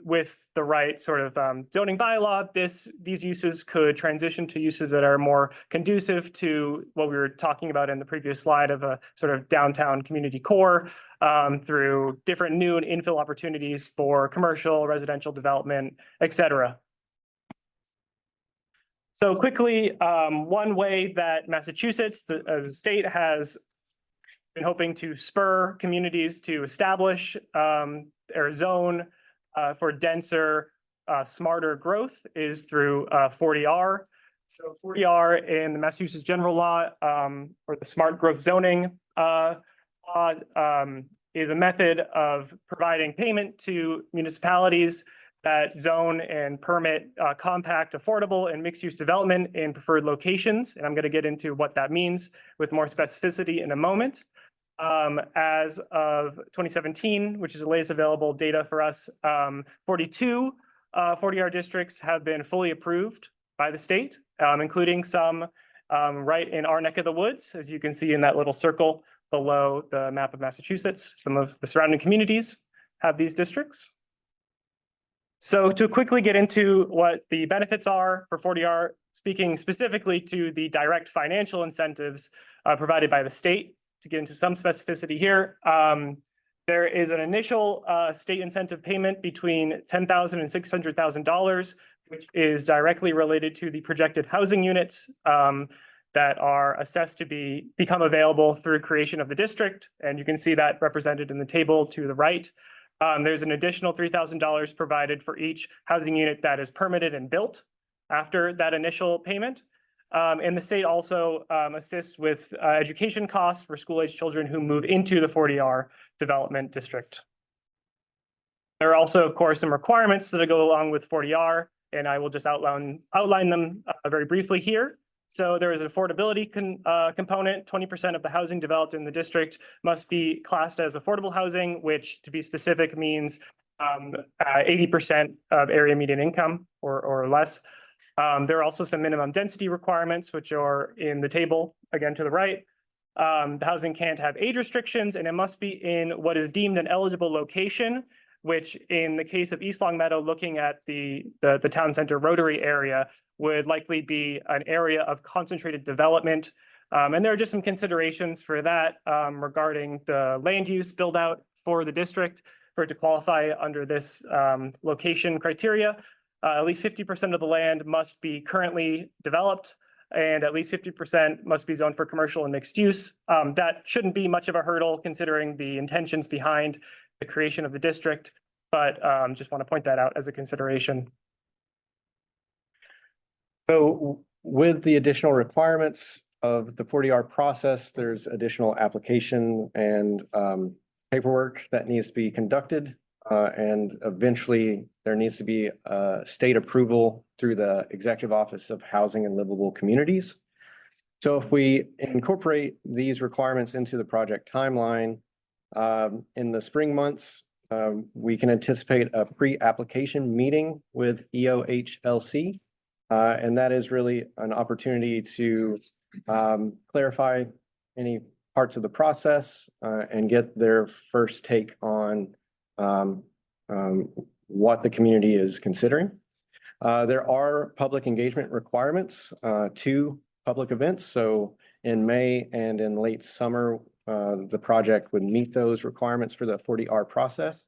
with the right sort of zoning bylaw, these uses could transition to uses that are more conducive to what we were talking about in the previous slide of a sort of downtown community core through different new and infill opportunities for commercial, residential development, et cetera. So quickly, one way that Massachusetts, the state, has been hoping to spur communities to establish their zone for denser, smarter growth is through 40R. So 40R in the Massachusetts General Law, or the Smart Growth Zoning Law, is a method of providing payment to municipalities that zone and permit compact, affordable, and mixed-use development in preferred locations. And I'm going to get into what that means with more specificity in a moment. As of 2017, which is the latest available data for us, 42 40R districts have been fully approved by the state, including some right in our neck of the woods, as you can see in that little circle below the map of Massachusetts. Some of the surrounding communities have these districts. So to quickly get into what the benefits are for 40R, speaking specifically to the direct financial incentives provided by the state, to get into some specificity here, there is an initial state incentive payment between $10,000 and $600,000, which is directly related to the projected housing units that are assessed to become available through creation of the district. And you can see that represented in the table to the right. There's an additional $3,000 provided for each housing unit that is permitted and built after that initial payment. And the state also assists with education costs for school-age children who move into the 40R development district. There are also, of course, some requirements that go along with 40R, and I will just outline them very briefly here. So there is an affordability component. 20% of the housing developed in the district must be classed as affordable housing, which, to be specific, means 80% of area median income or less. There are also some minimum density requirements, which are in the table, again, to the right. The housing can't have age restrictions, and it must be in what is deemed an eligible location, which in the case of East Long Meadow, looking at the town center Rotary area, would likely be an area of concentrated development. And there are just some considerations for that regarding the land use build out for the district for it to qualify under this location criteria. At least 50% of the land must be currently developed, and at least 50% must be zoned for commercial and mixed use. That shouldn't be much of a hurdle considering the intentions behind the creation of the district, but just want to point that out as a consideration. So with the additional requirements of the 40R process, there's additional application and paperwork that needs to be conducted. And eventually there needs to be state approval through the Executive Office of Housing and Livable Communities. So if we incorporate these requirements into the project timeline, in the spring months, we can anticipate a pre-application meeting with EOHLC. And that is really an opportunity to clarify any parts of the process and get their first take on what the community is considering. There are public engagement requirements to public events. So in May and in late summer, the project would meet those requirements for the 40R process.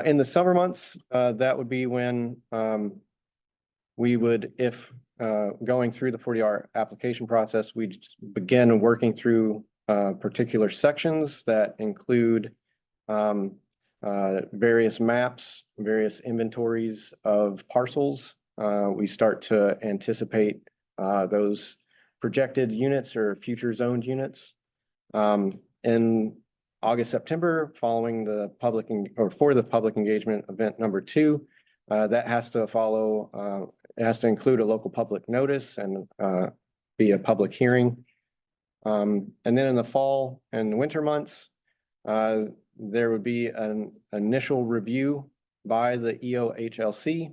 In the summer months, that would be when we would, if going through the 40R application process, we'd begin working through particular sections that include various maps, various inventories of parcels. We start to anticipate those projected units or future zoned units. In August, September, following the for the public engagement event number 2, that has to follow, it has to include a local public notice and be a public hearing. And then in the fall and winter months, there would be an initial review by the EOHLC.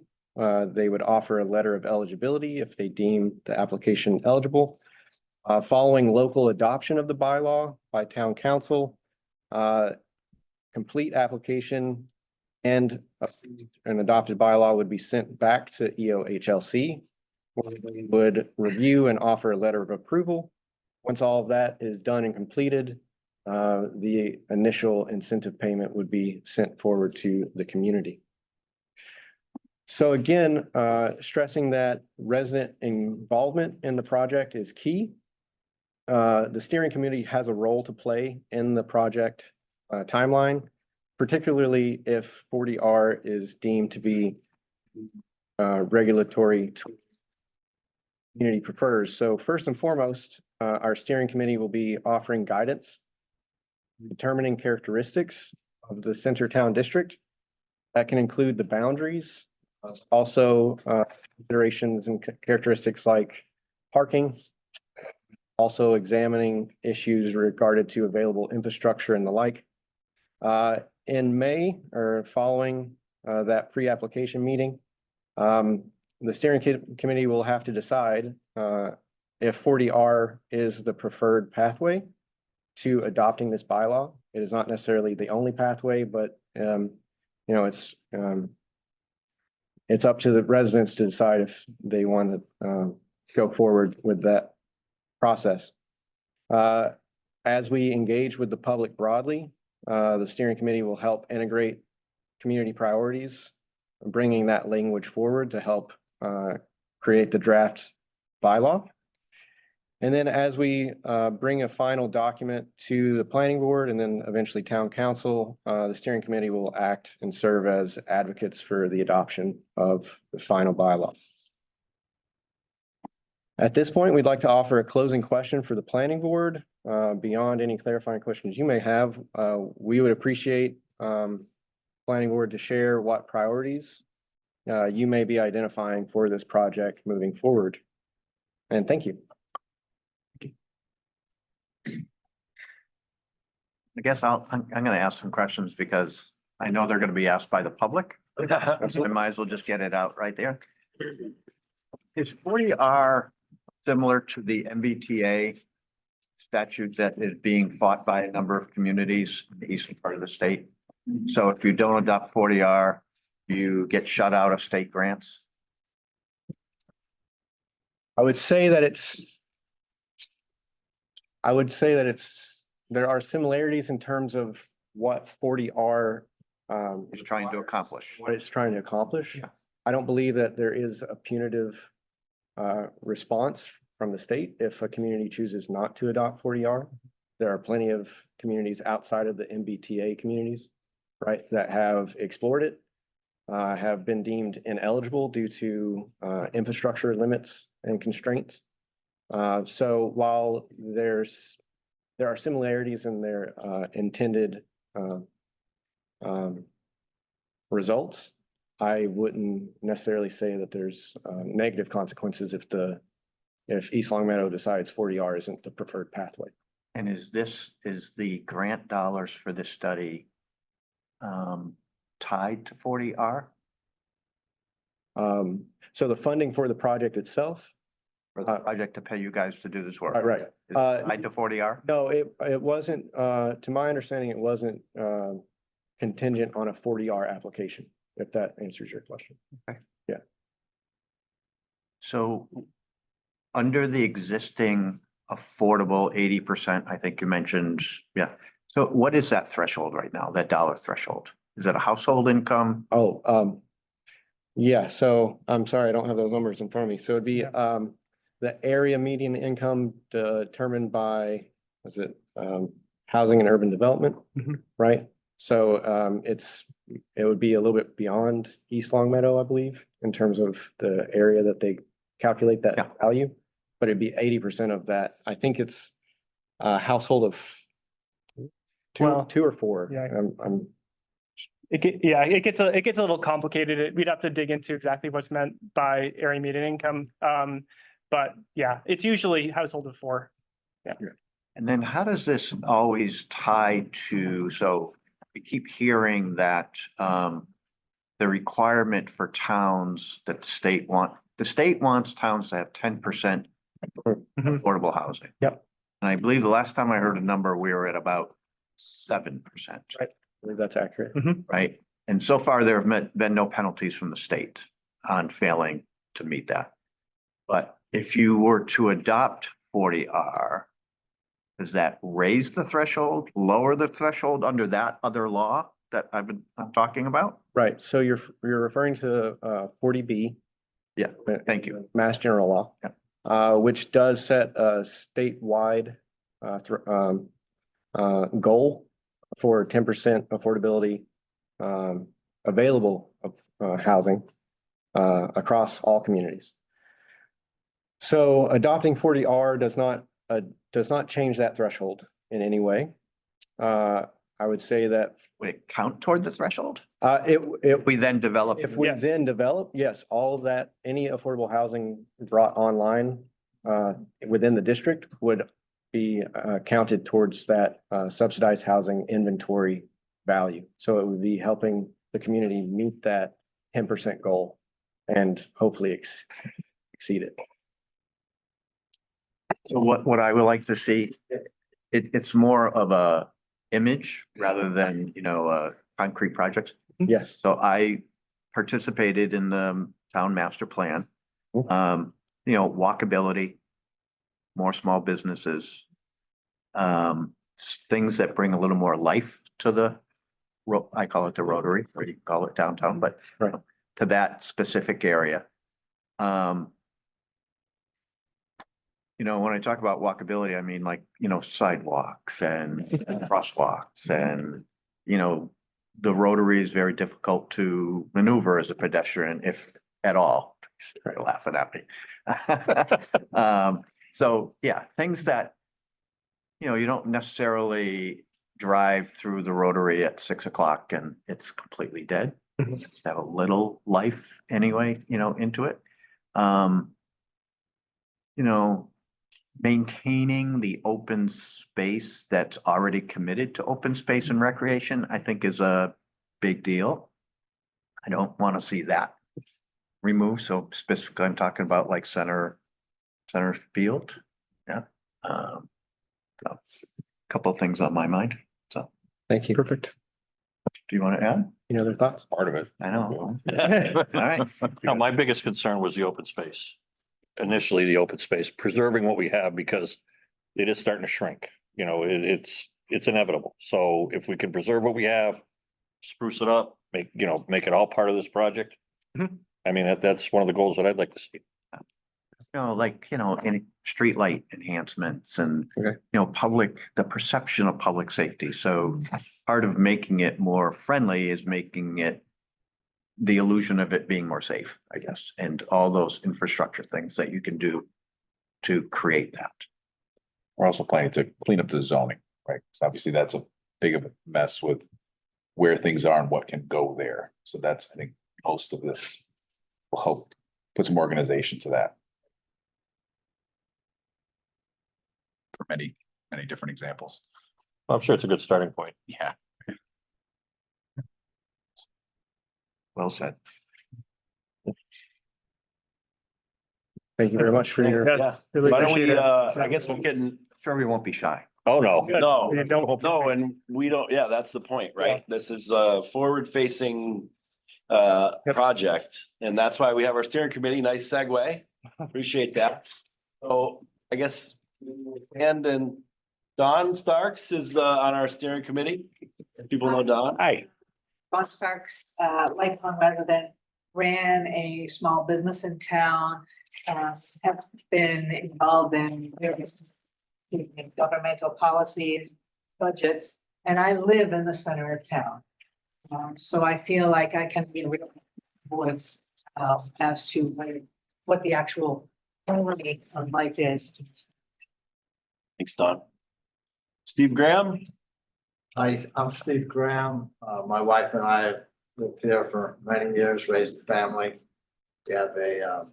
They would offer a letter of eligibility if they deem the application eligible. Following local adoption of the bylaw by town council, complete application and an adopted bylaw would be sent back to EOHLC, where they would review and offer a letter of approval. Once all of that is done and completed, the initial incentive payment would be sent forward to the community. So again, stressing that resident involvement in the project is key. The steering committee has a role to play in the project timeline, particularly if 40R is deemed to be regulatory community prefers. So first and foremost, our steering committee will be offering guidance determining characteristics of the center town district. That can include the boundaries, also considerations and characteristics like parking. Also examining issues regarded to available infrastructure and the like. In May or following that pre-application meeting, the steering committee will have to decide if 40R is the preferred pathway to adopting this bylaw. It is not necessarily the only pathway, but it's up to the residents to decide if they want to go forward with that process. As we engage with the public broadly, the steering committee will help integrate community priorities, bringing that language forward to help create the draft bylaw. And then as we bring a final document to the planning board and then eventually town council, the steering committee will act and serve as advocates for the adoption of the final bylaw. At this point, we'd like to offer a closing question for the planning board. Beyond any clarifying questions you may have, we would appreciate planning board to share what priorities you may be identifying for this project moving forward. And thank you. I guess I'm going to ask some questions because I know they're going to be asked by the public. So I might as well just get it out right there. Is 40R similar to the MBTA statute that is being fought by a number of communities in the eastern part of the state? So if you don't adopt 40R, you get shut out of state grants? I would say that there are similarities in terms of what 40R is trying to accomplish. What it's trying to accomplish. I don't believe that there is a punitive response from the state if a community chooses not to adopt 40R. There are plenty of communities outside of the MBTA communities, right, that have explored it, have been deemed ineligible due to infrastructure limits and constraints. So while there are similarities in their intended results, I wouldn't necessarily say that there's negative consequences if East Long Meadow decides 40R isn't the preferred pathway. And is the grant dollars for this study tied to 40R? So the funding for the project itself? For the project to pay you guys to do this work? Right. Is it tied to 40R? No, it wasn't, to my understanding, it wasn't contingent on a 40R application, if that answers your question. Okay. Yeah. So under the existing affordable 80%, I think you mentioned, yeah. So what is that threshold right now, that dollar threshold? Is it a household income? Yeah, so I'm sorry, I don't have those numbers in front of me. So it'd be the area median income determined by, housing and urban development, right? So it would be a little bit beyond East Long Meadow, I believe, in terms of the area that they calculate that value. But it'd be 80% of that. I think it's a household of two or four. Yeah. It gets a little complicated. We'd have to dig into exactly what's meant by area median income. But yeah, it's usually household of four. Yeah. And then how does this always tie to, so we keep hearing that the requirement for towns that the state wants towns to have 10% affordable housing. Yep. And I believe the last time I heard a number, we were at about 7%. Right. I believe that's accurate. Right. And so far, there have been no penalties from the state on failing to meet that. But if you were to adopt 40R, does that raise the threshold, lower the threshold under that other law that I'm talking about? Right. So you're referring to 40B. Yeah, thank you. Mass General Law, which does set a statewide goal for 10% affordability available of housing across all communities. So adopting 40R does not change that threshold in any way. I would say that, Would it count toward the threshold? it, We then develop. if we Yes. then develop, yes, all of that, any affordable housing brought online within the district would be counted towards that subsidized housing inventory value. So it would be helping the community meet that 10% goal and hopefully exceed it. So what I would like to see, it's more of a image rather than, a concrete project. Yes. So I participated in the town master plan. Walkability, more small businesses. Things that bring a little more life to the I call it the Rotary, or you call it downtown, but Right. to that specific area. When I talk about walkability, I mean sidewalks and crosswalks and, the Rotary is very difficult to maneuver as a pedestrian, if at all. They're laughing at me. So yeah, things that, you don't necessarily drive through the Rotary at 6 o'clock and it's completely dead. Have a little life anyway, into it. Maintaining the open space that's already committed to open space and recreation, I think is a big deal. I don't want to see that removed. So specifically, I'm talking about like center field. Yeah. So a couple of things on my mind. So Thank you. Perfect. do you want to add? Any other thoughts? Part of it. I know. All right. No, my biggest concern was the open space. Initially, the open space, preserving what we have because it is starting to shrink. It's inevitable. So if we can preserve what we have, spruce it up, make it all part of this project. I mean, that's one of the goals that I'd like to see. Any streetlight enhancements and, the perception of public safety. So part of making it more friendly is making it the illusion of it being more safe, I guess, and all those infrastructure things that you can do to create that. We're also planning to clean up the zoning, right? So obviously that's a big of a mess with where things are and what can go there. So that's, I think, most of this will help put some organization to that. For many, many different examples. I'm sure it's a good starting point. Yeah. Well said. Thank you very much for your. Yes, really Why don't appreciate we, it. I guess we're getting, Sure, we won't be shy. Oh, no. no, We don't- no, and we don't, yeah, that's the point, right? This is a forward facing project, and that's why we have our steering committee. Nice segue. Appreciate that. So I guess, and Don Starks is on our steering committee. People know Don. Hi. Don Starks, lifelong resident, ran a small business in town, have been involved in various governmental policies, budgets, and I live in the center of town. So I feel like I can be real voice as to what the actual quality of life is. Thanks, Don. Steve Graham. Hi, I'm Steve Graham. My wife and I have lived here for many years, raised a family. We have a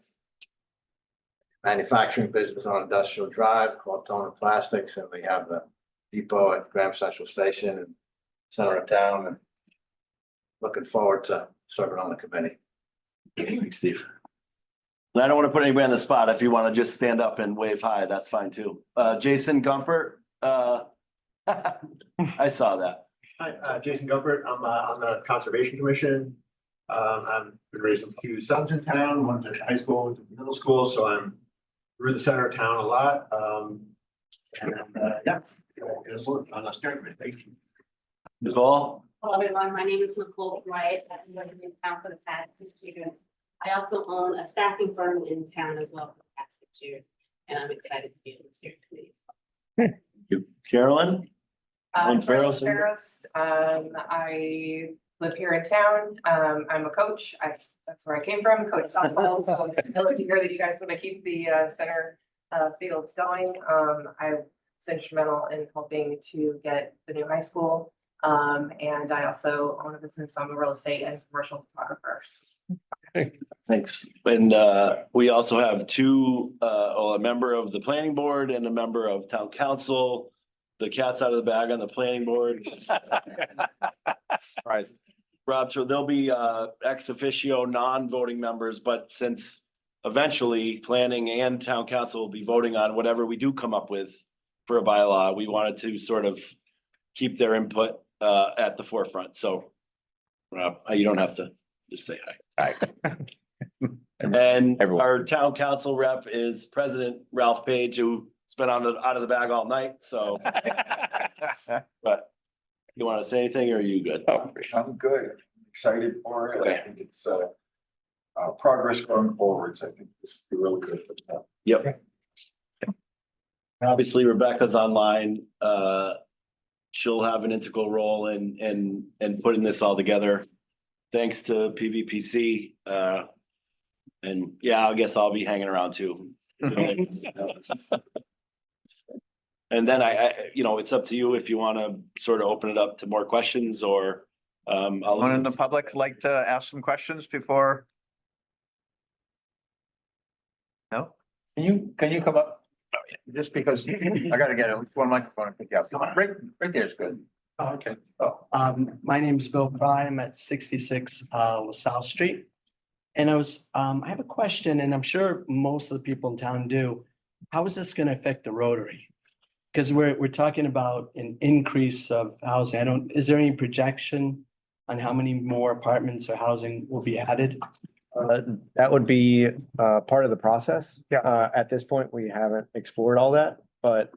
manufacturing business on Industrial Drive called Toner Plastics, and we have the depot at Graham Central Station in center of town, and looking forward to serving on the committee. Thanks, Steve. And I don't want to put anybody on the spot. If you want to just stand up and wave hi, that's fine too. Jason Gumpert. I saw that. Hi, Jason Gumpert. I'm on the Conservation Commission. I've been raising two sons in town, one's in high school, one's in middle school, so I'm through the center of town a lot. Yeah. On the steering committee. Thank you. Nicole. Hello, everyone. My name is Nicole Wright. I've been working in town for the past 6 years. I also own a staffing firm in town as well for the past 6 years, and I'm excited to be on the steering committee as well. Carolyn. Carolyn Farros. Farros. I live here in town. I'm a coach. That's where I came from, coach softball. So I like to hear that you guys want to keep the center fields going. I was instrumental in helping to get the new high school. And I also own a business. I'm a real estate and commercial photographer. Thanks. And we also have two, a member of the planning board and a member of town council. The cat's out of the bag on the planning board. Surprise. Rob, so there'll be ex officio non-voting members, but since eventually planning and town council will be voting on whatever we do come up with for a bylaw, we wanted to sort of keep their input at the forefront. So Rob, you don't have to just say hi. Hi. And Everyone. our town council rep is President Ralph Page, who's been out of the bag all night, so. But you want to say anything or are you good? I'm good, excited for it. I Okay. think it's progress going forwards. I think this will be really good for the town. Yep. Obviously Rebecca's online. She'll have an integral role in putting this all together. Thanks to PVPC. And yeah, I guess I'll be hanging around too. And then it's up to you if you want to sort of open it up to more questions or Anyone in the public like to ask some questions before? No? Can you come up? Just because I gotta get one microphone and pick you up. Come on, right there is good. Oh, okay. My name is Bill Pry. I'm at 66 South Street. And I have a question, and I'm sure most of the people in town do. How is this gonna affect the Rotary? Because we're talking about an increase of housing. Is there any projection on how many more apartments or housing will be added? That would be part of the process. At this point, we haven't explored all that, but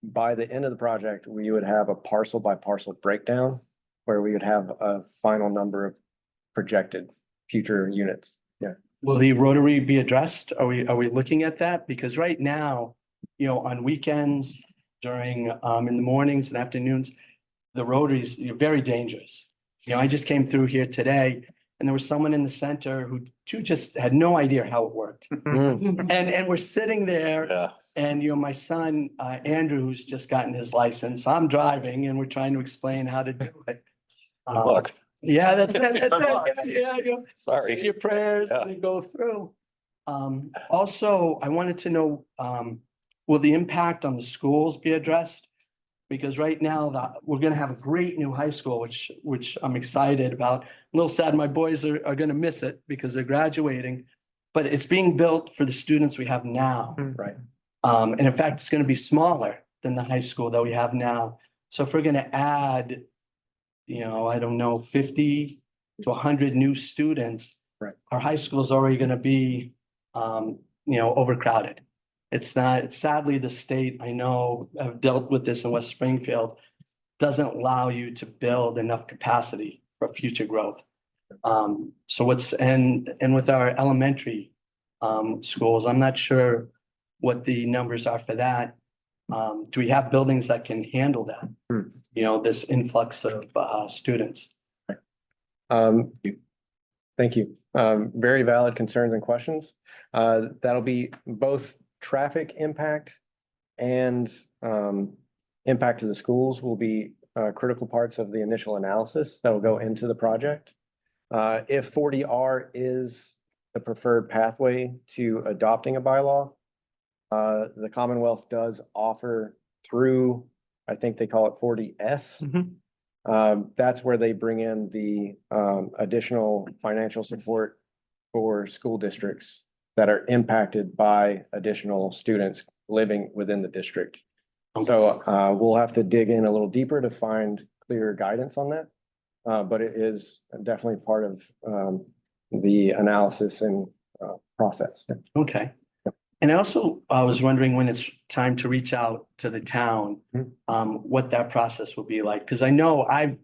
by the end of the project, we would have a parcel by parcel breakdown where we would have a final number of projected future units. Yeah. Will the Rotary be addressed? Are we looking at that? Because right now, on weekends, during in the mornings and afternoons, the Rotaries are very dangerous. I just came through here today and there was someone in the center who just had no idea how it worked. And we're sitting there and, my son, Andrew, who's just gotten his license, I'm driving and we're trying to explain how to do it. Luck. Yeah, that's it. Yeah. Sorry. Say your prayers, they go through. Also, I wanted to know, will the impact on the schools be addressed? Because right now we're gonna have a great new high school, which I'm excited about. A little sad my boys are gonna miss it because they're graduating, but it's being built for the students we have now. Right. And in fact, it's gonna be smaller than the high school that we have now. So if we're gonna add, I don't know, 50 to 100 new students, our high school is already gonna be, overcrowded. It's not, sadly, the state, I know, I've dealt with this in West Springfield, doesn't allow you to build enough capacity for future growth. And with our elementary schools, I'm not sure what the numbers are for that. Do we have buildings that can handle that? This influx of students? Thank you. Very valid concerns and questions. That'll be both traffic impact and impact to the schools will be critical parts of the initial analysis that will go into the project. If 40R is the preferred pathway to adopting a bylaw, the Commonwealth does offer through, I think they call it 40S. That's where they bring in the additional financial support for school districts that are impacted by additional students living within the district. So we'll have to dig in a little deeper to find clear guidance on that. But it is definitely part of the analysis and process. Okay. And I also, was wondering when it's time to reach out to the town, what that process will be like. Because I know I've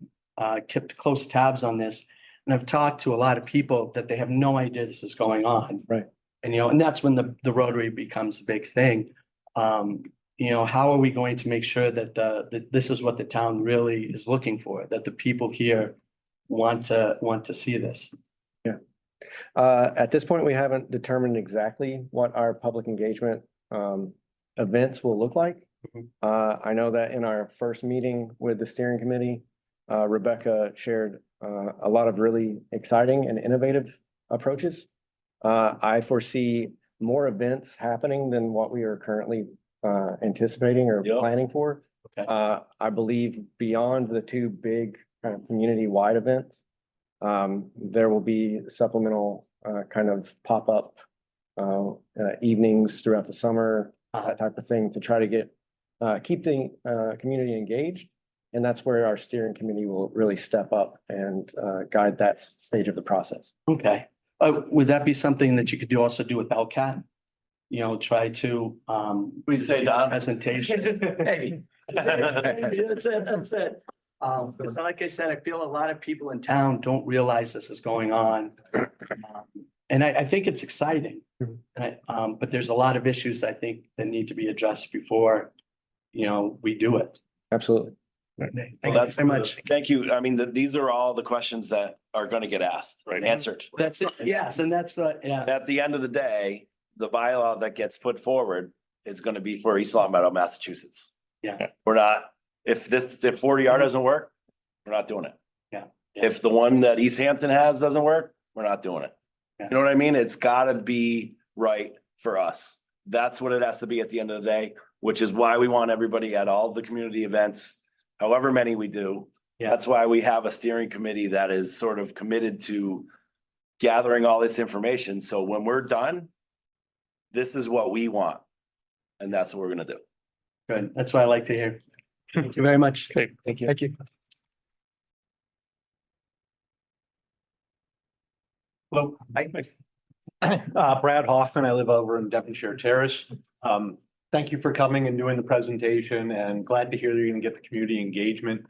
kept close tabs on this and I've talked to a lot of people that they have no idea this is going on. Right. And, and that's when the Rotary becomes a big thing. How are we going to make sure that this is what the town really is looking for, that the people here want to see this? Yeah. At this point, we haven't determined exactly what our public engagement events will look like. I know that in our first meeting with the steering committee, Rebecca shared a lot of really exciting and innovative approaches. I foresee more events happening than what we are currently anticipating or Yep. planning for. Okay. I believe beyond the two big kind of community-wide events, there will be supplemental kind of pop-up evenings throughout the summer, that type of thing, to try to get keep the community engaged. And that's where our steering committee will really step up and guide that stage of the process. Okay. Would that be something that you could also do with LCAT? You know, try to We say, Don. presentation. Hey. That's it, that's it. Because like I said, I feel a lot of people in town don't realize this is going on. And I think it's exciting. And but there's a lot of issues I think that need to be addressed before, you know, we do it. Absolutely. Thank Well, you that's very much. Thank you. I mean, these are all the questions that are gonna get asked and answered. That's it. Yes, and that's yeah. At the end of the day, the bylaw that gets put forward is gonna be for East Long Meadow, Massachusetts. Yeah. We're not, if 40R doesn't work, we're not doing it. Yeah. If the one that East Hampton has doesn't work, we're not doing it. Yeah. You know what I mean? It's gotta be right for us. That's what it has to be at the end of the day, which is why we want everybody at all the community events, however many we do. Yeah. That's why we have a steering committee that is sort of committed to gathering all this information. So when we're done, this is what we want. And that's what we're gonna do. Good. That's what I like to hear. Thank you very much. Okay. Thank you. Thank you. Hello. Brad Hoffman. I live over in Devonshire Terrace. Thank you for coming and doing the presentation, and glad to hear that you're gonna get the community engagement.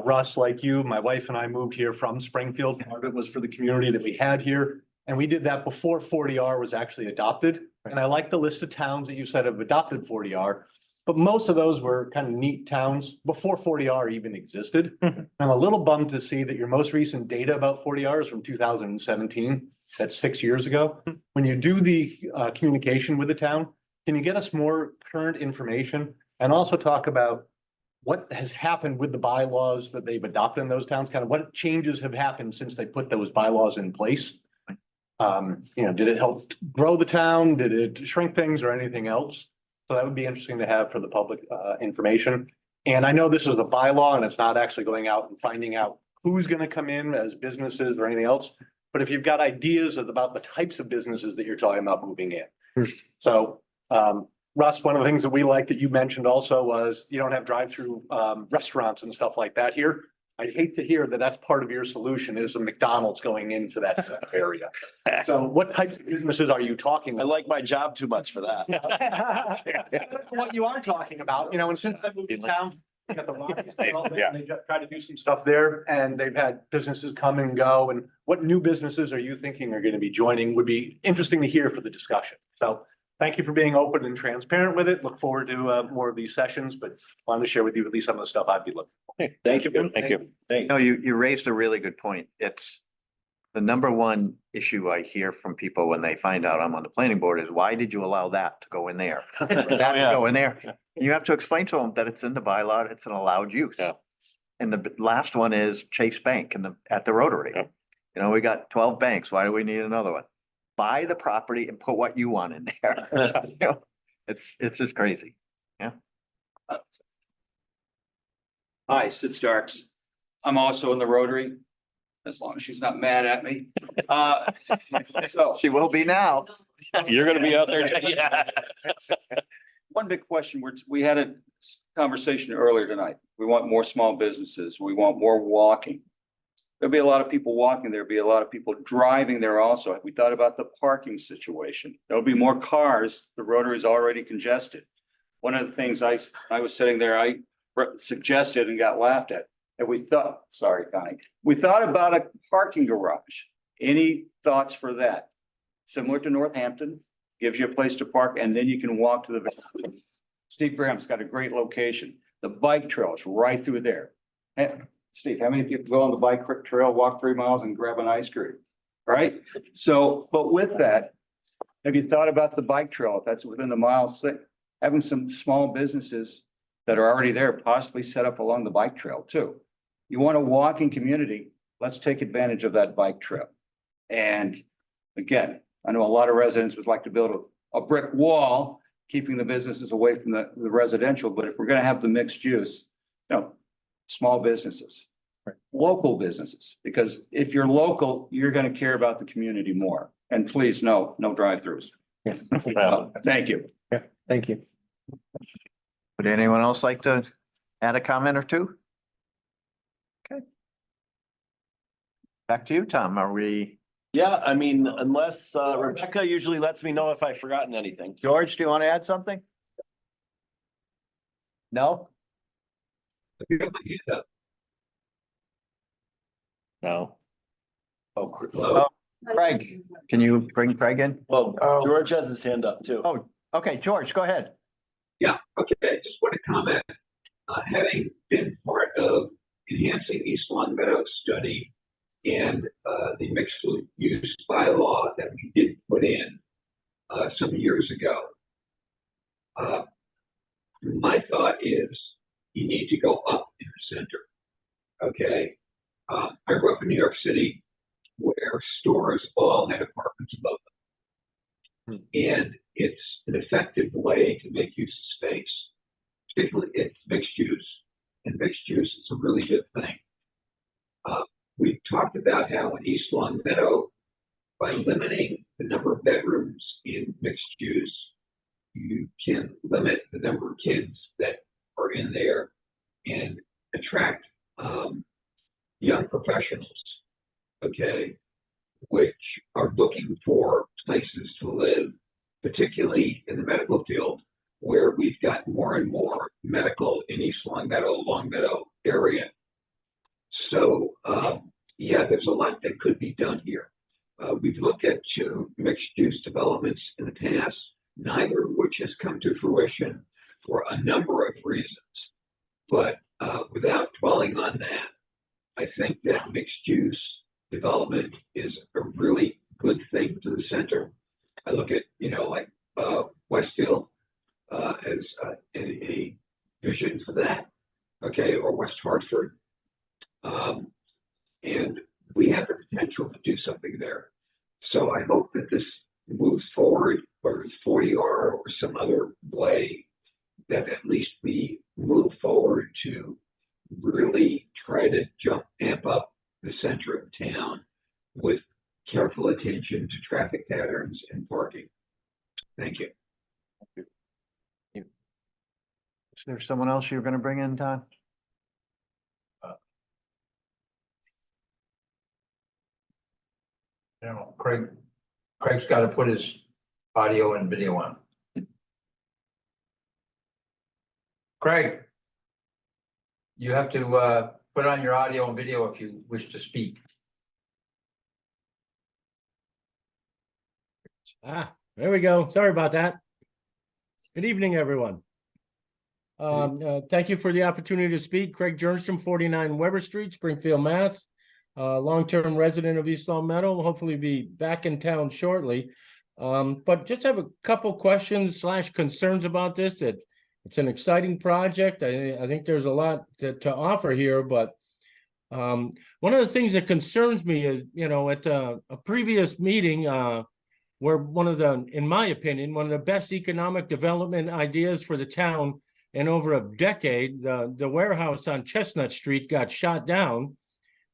Russ, like you, my wife and I moved here from Springfield. Part of it was for the community that we had here. And we did that before 40R was actually adopted. And I like the list of towns that you said have adopted 40R. But most of those were kind of neat towns before 40R even existed. I'm a little bummed to see that your most recent data about 40R is from 2017. That's 6 years ago. When you do the communication with the town, can you get us more current information and also talk about what has happened with the bylaws that they've adopted in those towns? Kind of what changes have happened since they put those bylaws in place? You know, did it help grow the town? Did it shrink things or anything else? So that would be interesting to have for the public information. And I know this is a bylaw and it's not actually going out and finding out who's going to come in as businesses or anything else. But if you've got ideas about the types of businesses that you're talking about moving in. So Russ, one of the things that we like that you mentioned also was you don't have drive-through restaurants and stuff like that here. I'd hate to hear that that's part of your solution is a McDonald's going into that area. So what types of businesses are you talking I about? like my job too much for that. What you are talking about, you know, and since I moved to town, I got the Rockies development, Yeah. and they try to do some stuff there and they've had businesses come and go. And what new businesses are you thinking are going to be joining would be interesting to hear for the discussion. So thank you for being open and transparent with it. Look forward to more of these sessions, but wanted to share with you at least some of the stuff I'd be looking for. Thank you. Thank you. No, you raised a really good point. It's the number one issue I hear from people when they find out I'm on the planning board is why did you allow that to go in there? That to go in there. You have to explain to them that it's in the bylaw, it's an allowed use. Yeah. And the last one is Chase Bank at the Rotary. Yeah. You know, we got 12 banks. Why do we need another one? Buy the property and put what you want in there. You know, it's just crazy. Yeah. Hi, Sid Starks. I'm also in the Rotary, as long as she's not mad at me. So She will be now. You're gonna be out there. Yeah. one big question, we had a conversation earlier tonight. We want more small businesses. We want more walking. There'll be a lot of people walking. There'll be a lot of people driving there also. We thought about the parking situation. There'll be more cars. The Rotary is already congested. One of the things I was sitting there, I suggested and got laughed at. And we thought, sorry, Connie, we thought about a parking garage. Any thoughts for that? Similar to Northampton, gives you a place to park and then you can walk to the. Steve Graham's got a great location. The bike trail is right through there. Hey, Steve, how many people go on the bike trail, walk 3 miles and grab an ice cream? Right? So, but with that, have you thought about the bike trail? If that's within the mile having some small businesses that are already there possibly set up along the bike trail too. You want a walking community, let's take advantage of that bike trail. And again, I know a lot of residents would like to build a brick wall, keeping the businesses away from the residential, but if we're gonna have the mixed use, small businesses, local businesses, because if you're local, you're gonna care about the community more. And please, no drive-throughs. Thank you. Yeah, thank you. Would anyone else like to add a comment or two? Okay. Back to you, Tom. Are we? Yeah, I mean, unless Rebecca usually lets me know if I've forgotten anything. George, do you want to add something? No? No. Oh, Craig, can you bring Craig in? Well, George has his hand up too. Oh, okay, George, go ahead. Yeah, okay, just want to comment, having been part of enhancing East Long Meadow study and the mixed use bylaw that we did put in some years ago. My thought is you need to go up in the center. Okay, I grew up in New York City where stores all had apartments above them. And it's an effective way to make use of space, particularly it's mixed use, and mixed use is a really good thing. We've talked about how in East Long Meadow, by limiting the number of bedrooms in mixed use, you can limit the number of kids that are in there and attract young professionals, okay, which are looking for places to live, particularly in the medical field, where we've got more and more medical in East Long Meadow area. So, yeah, there's a lot that could be done here. We've looked at two mixed-use developments in the past, neither of which has come to fruition for a number of reasons. But without dwelling on that, I think that mixed-use development is a really good thing to the center. I look at, like Westfield as a vision for that, okay, or West Hartford. And we have the potential to do something there. So I hope that this moves forward, whether it's 40R or some other way, that at least we move forward to really try to amp up the center of town with careful attention to traffic patterns and parking. Thank you. Is there someone else you're going to bring in, Tom? Craig's got to put his audio and video on. Craig, you have to put on your audio and video if you wish to speak. There we go. Sorry about that. Good evening, everyone. Thank you for the opportunity to speak. Craig Jernstrom, 49 Weber Street, Springfield, Mass. Long-term resident of East Long Meadow. Will hopefully be back in town shortly. But just have a couple questions / concerns about this. It's an exciting project. I think there's a lot to offer here, but one of the things that concerns me is, at a previous meeting, where in my opinion, one of the best economic development ideas for the town in over a decade, the warehouse on Chestnut Street got shot down.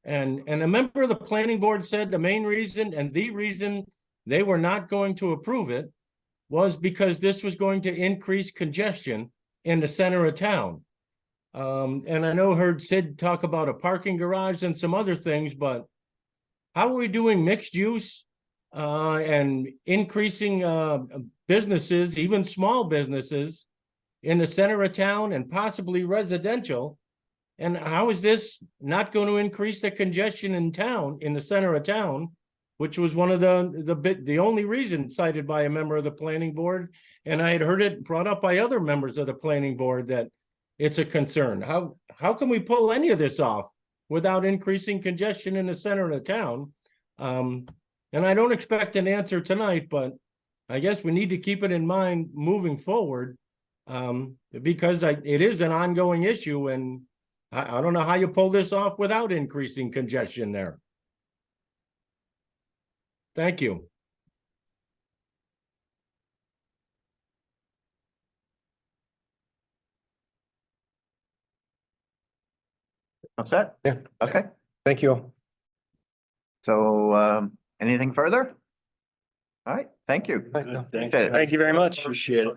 And a member of the planning board said the main reason and the reason they were not going to approve it was because this was going to increase congestion in the center of town. And I heard Sid talk about a parking garage and some other things, but how are we doing mixed use and increasing businesses, even small businesses, in the center of town and possibly residential? And how is this not going to increase the congestion in town, in the center of town, which was one of the only reason cited by a member of the planning board? And I had heard it brought up by other members of the planning board that it's a concern. How can we pull any of this off without increasing congestion in the center of the town? And I don't expect an answer tonight, but I guess we need to keep it in mind moving forward. Because it is an ongoing issue and I don't know how you pull this off without increasing congestion there. Thank you. What's that? Yeah. Okay, Thank you all. so anything further? All right, thank you. Thank you very much. Appreciate it.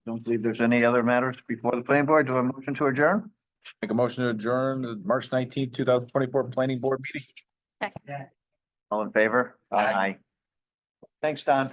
Don't believe there's any other matters before the planning board. Do I motion to adjourn? Make a motion to adjourn the March 19th, 2024 planning board meeting. All in favor? Aye. Thanks, Don.